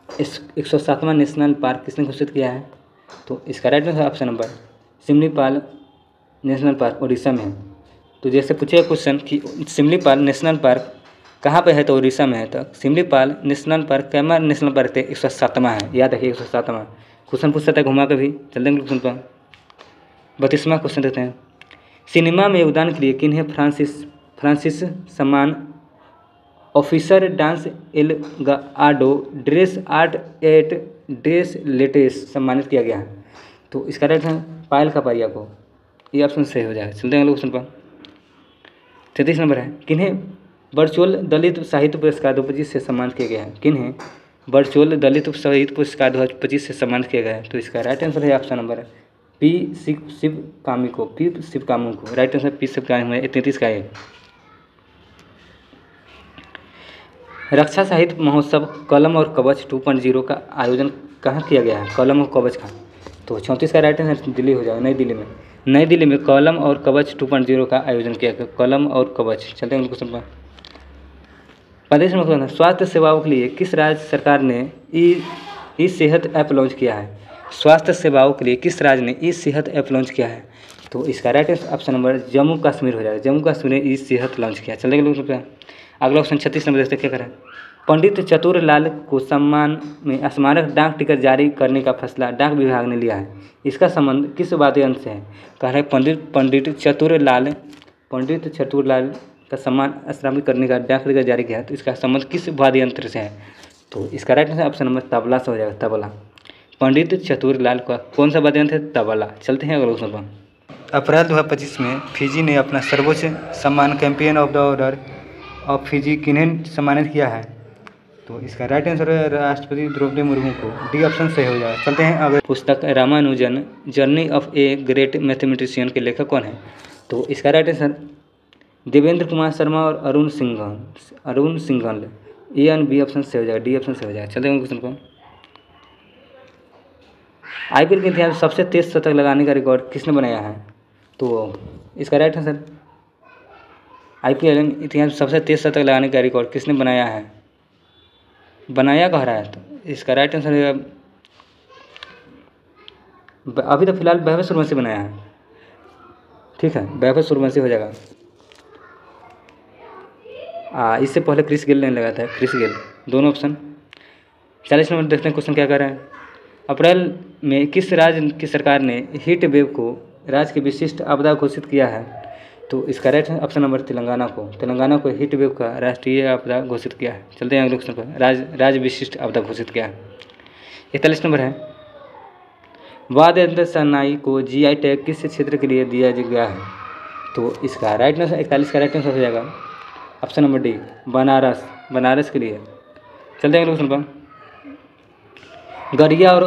इस 107वां नेशनल पार्क किसने घोषित किया है? तो इसका right answer option number Similipal National Park Orissa में है। तो जैसे पूछे क्वेश्चन कि सिमलीपाल नेशनल पार्क कहाँ पे है, तो उड़ीसा में है। तो सिमलीपाल नेशनल पार्क कैमा नेशनल पार्क थे? 107वां है, याद रखिए 107वां। क्वेश्चन पूछ सकता है घुमा के भी। चलते हैं क्वेश्चन पर। 32वां क्वेश्चन देते हैं। सिनेमा में योगदान के लिए किन्हें फ्रांसिस सम्मान, ऑफिसर डांस एल गाडो, ड्रेस आर्ट एट ड्रेस लेटेस सम्मानित किया गया है? तो इसका राइट है पायल कापड़िया को, ये ऑप्शन सही हो जाएगा। चलते हैं अगले क्वेश्चन पर। 33 नंबर है, किन्हें वर्चुअल दलित साहित्य पुरस्कार 2025 से सम्मानित किया गया है? किन्हें वर्चुअल दलित साहित्य पुरस्कार 2025 से सम्मानित किया गया है? तो इसका राइट आंसर है ऑप्शन नंबर पी शिवकामी को, राइट आंसर पी शिवकामी है। 33 का है। रक्षा साहित्य महोत्सव कलम और कवच 2.0 का आयोजन कहाँ किया गया है? कलम और कवच का, तो 34 का राइट आंसर दिल्ली हो जाएगा, नई दिल्ली में कलम और कवच 2.0 का आयोजन किया गया, कलम और कवच। चलते हैं क्वेश्चन पर। 35 नंबर क्वेश्चन, स्वास्थ्य सेवाओं के लिए किस राज्य सरकार ने ई सेहत ऐप लॉन्च किया है? स्वास्थ्य सेवाओं के लिए किस राज्य ने ई सेहत ऐप लॉन्च किया है? तो इसका right answer option number Jammu Kashmir हो जाएगा, जम्मू कश्मीर ने ई सेहत लॉन्च किया। चलते हैं अगला क्वेश्चन 36 नंबर देखते क्या करें। पंडित चतुरलाल को सम्मान में स्मारक डाक टिकट जारी करने का फैसला डाक विभाग ने लिया है, इसका संबंध किस वाद्य यंत्र से है? कह रहे पंडित चतुरलाल का सम्मान स्मारक करने का डाक टिकट जारी किया है, तो इसका संबंध किस वाद्य यंत्र से है? तो इसका right answer option number tabla से हो जाएगा, तबला। पंडित चतुरलाल का कौन सा वाद्य यंत्र है? तबला। चलते हैं अगले क्वेश्चन पर। अप्रैल 2025 में फिजी ने अपना सर्वोच्च सम्मान champion of the order of Fiji किन्हें सम्मानित किया है? तो इसका राइट आंसर है राष्ट्रपति द्रौपदी मुर्मू को, डी ऑप्शन सही हो जाएगा। चलते हैं अगले। पुस्तक Ramanujan Journey of a Great Mathematician के लेखक कौन है? तो इसका राइट आंसर देवेंद्र कुमार शर्मा और Arun Singhal, A and B option सही हो जाएगा, डी ऑप्शन सही हो जाएगा। चलते हैं क्वेश्चन को। आईपीएल के इतिहास में सबसे तेज शतक लगाने का रिकॉर्ड किसने बनाया है? तो इसका राइट आंसर आईपीएल में इतिहास में सबसे तेज शतक लगाने का रिकॉर्ड किसने बनाया है? बनाया कह रहा है, तो इसका राइट आंसर है अभी तो फिलहाल वैभव सूर्यवंशी बनाया है, ठीक है, वैभव सूर्यवंशी हो जाएगा। इससे पहले क्रिस गेल ने लगाया था, क्रिस गेल, दोनों ऑप्शन। 40 नंबर देखते हैं क्वेश्चन क्या कर रहे हैं। अप्रैल में किस राज्य की सरकार ने हीट वेव को राज्य की विशिष्ट आपदा घोषित किया है? तो इसका राइट ऑप्शन नंबर तेलंगाना को हीट वेव का राष्ट्रीय आपदा घोषित किया है। चलते हैं अगले क्वेश्चन पर। राज्य विशिष्ट आपदा घोषित किया है। 41 नंबर है, वाद्य यंत्र शहनाई को जीआई टैग किस क्षेत्र के लिए दिया गया है? तो इसका राइट आंसर 41 का राइट आंसर हो जाएगा ऑप्शन नंबर डी, बनारस के लिए। चलते हैं अगले क्वेश्चन पर। गरिया और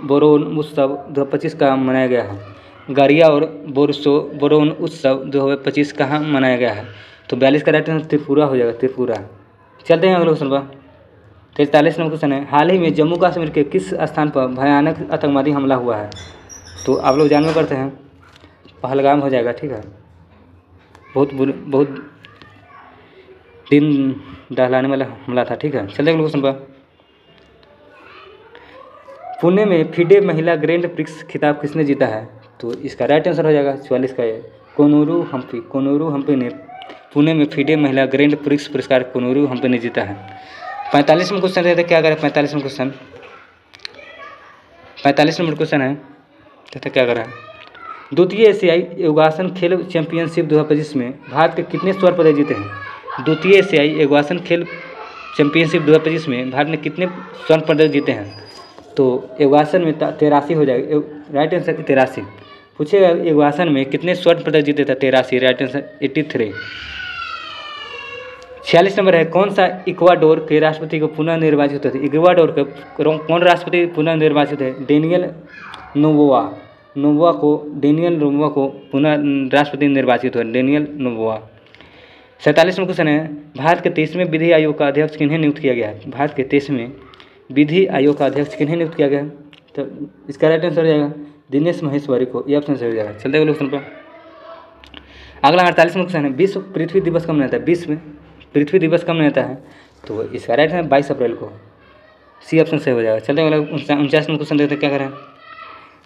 बोरोन उत्सव 2025 का मनाया गया है। गरिया और बोरोन उत्सव 2025 कहाँ मनाया गया है? तो 42 का राइट आंसर त्रिपुरा हो जाएगा, त्रिपुरा। चलते हैं अगले क्वेश्चन पर। 43 नंबर क्वेश्चन है, हाल ही में जम्मू कश्मीर के किस स्थान पर भयानक आतंकवादी हमला हुआ है? तो आप लोग जानवे करते हैं पहलगाम हो जाएगा, ठीक है, बहुत दिन दहलाने वाला हमला था, ठीक है। चलते अगले क्वेश्चन पर। पुणे में फीडे महिला ग्रैंड प्रिक्स खिताब किसने जीता है? तो इसका राइट आंसर हो जाएगा 44 का है कोनूरू हम्पी ने पुणे में फीडे महिला ग्रैंड प्रिक्स पुरस्कार कोनूरू हम्पी ने जीता है। 45 नंबर क्वेश्चन रहता है, क्या करें 45 नंबर क्वेश्चन है, देखते क्या करें। द्वितीय एशियाई योगासन खेल चैंपियनशिप 2025 में भारत के कितने स्वर्ण पदक जीते हैं? द्वितीय एशियाई योगासन खेल चैंपियनशिप 2025 में भारत ने कितने स्वर्ण पदक जीते हैं? तो योगासन में 83 हो जाएगा, राइट आंसर 83। पूछेगा योगासन में कितने स्वर्ण पदक जीते थे? 83, राइट आंसर 83। 46 नंबर है, कौन सा इक्वाडोर के राष्ट्रपति को पुनः निर्वाचित होते थे? इक्वाडोर के कौन राष्ट्रपति पुनः निर्वाचित है? डेनियल नोबोआ को पुनः राष्ट्रपति निर्वाचित हुए, डेनियल नोबोआ। 47वां क्वेश्चन है, भारत के 23वें विधि आयोग का अध्यक्ष किन्हें नियुक्त किया गया है? भारत के 23वें विधि आयोग का अध्यक्ष किन्हें नियुक्त किया गया है? तो इसका राइट आंसर हो जाएगा दिनेश महेश्वरी को, ये ऑप्शन सही हो जाएगा। चलते हैं क्वेश्चन पर। अगला 48वां क्वेश्चन है, विश्व पृथ्वी दिवस कब मनाता है? विश्व पृथ्वी दिवस कब मनाता है? तो इसका राइट है 22 अप्रैल को, सी ऑप्शन सही हो जाएगा। चलते हैं 49वां क्वेश्चन देखते हैं क्या करें।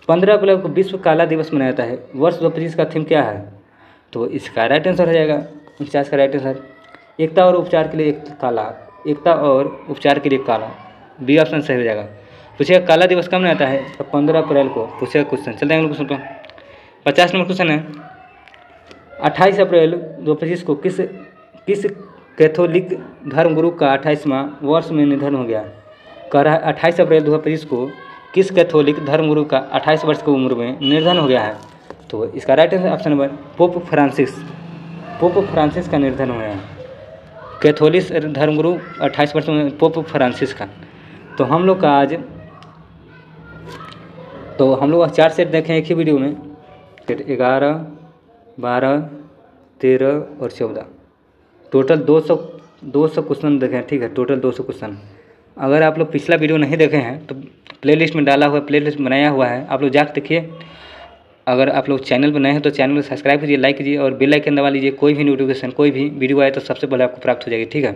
15 अप्रैल को विश्व काला दिवस मनाया जाता है, वर्ष 2025 का थीम क्या है? तो इसका राइट आंसर हो जाएगा 49 का राइट आंसर एकता और उपचार के लिए एक काला, एकता और उपचार के लिए काला, बी ऑप्शन सही हो जाएगा। पूछेगा काला दिवस कब मनाता है? तो 15 अप्रैल को पूछेगा क्वेश्चन। चलते हैं क्वेश्चन पर। 50 नंबर क्वेश्चन है, 28 अप्रैल 2025 को किस कैथोलिक धर्मगुरु का 28वां वर्ष में निधन हो गया? कह रहा है 28 अप्रैल 2025 को किस कैथोलिक धर्मगुरु का 28 वर्ष की उम्र में निधन हो गया है? तो इसका right answer option number pope Francis का निधन हुआ है। कैथोलिक धर्मगुरु 28 वर्ष में पोप फ्रांसिस का। तो हम लोग 4 सेट देखें एक ही वीडियो में, सेट 11, 12, 13 और 14, टोटल 200 क्वेश्चन देखें, ठीक है, टोटल 200 क्वेश्चन। अगर आप लोग पिछला वीडियो नहीं देखे हैं तो प्लेलिस्ट में डाला हुआ है, प्लेलिस्ट बनाया हुआ है, आप लोग जाकर देखिए। अगर आप लोग चैनल पर नए हैं तो चैनल को सब्सक्राइब कीजिए, लाइक कीजिए और बेल आइकन दबा लीजिए। कोई भी नोटिफिकेशन, कोई भी वीडियो आए तो सबसे पहले आपको प्राप्त हो जाएगी, ठीक है।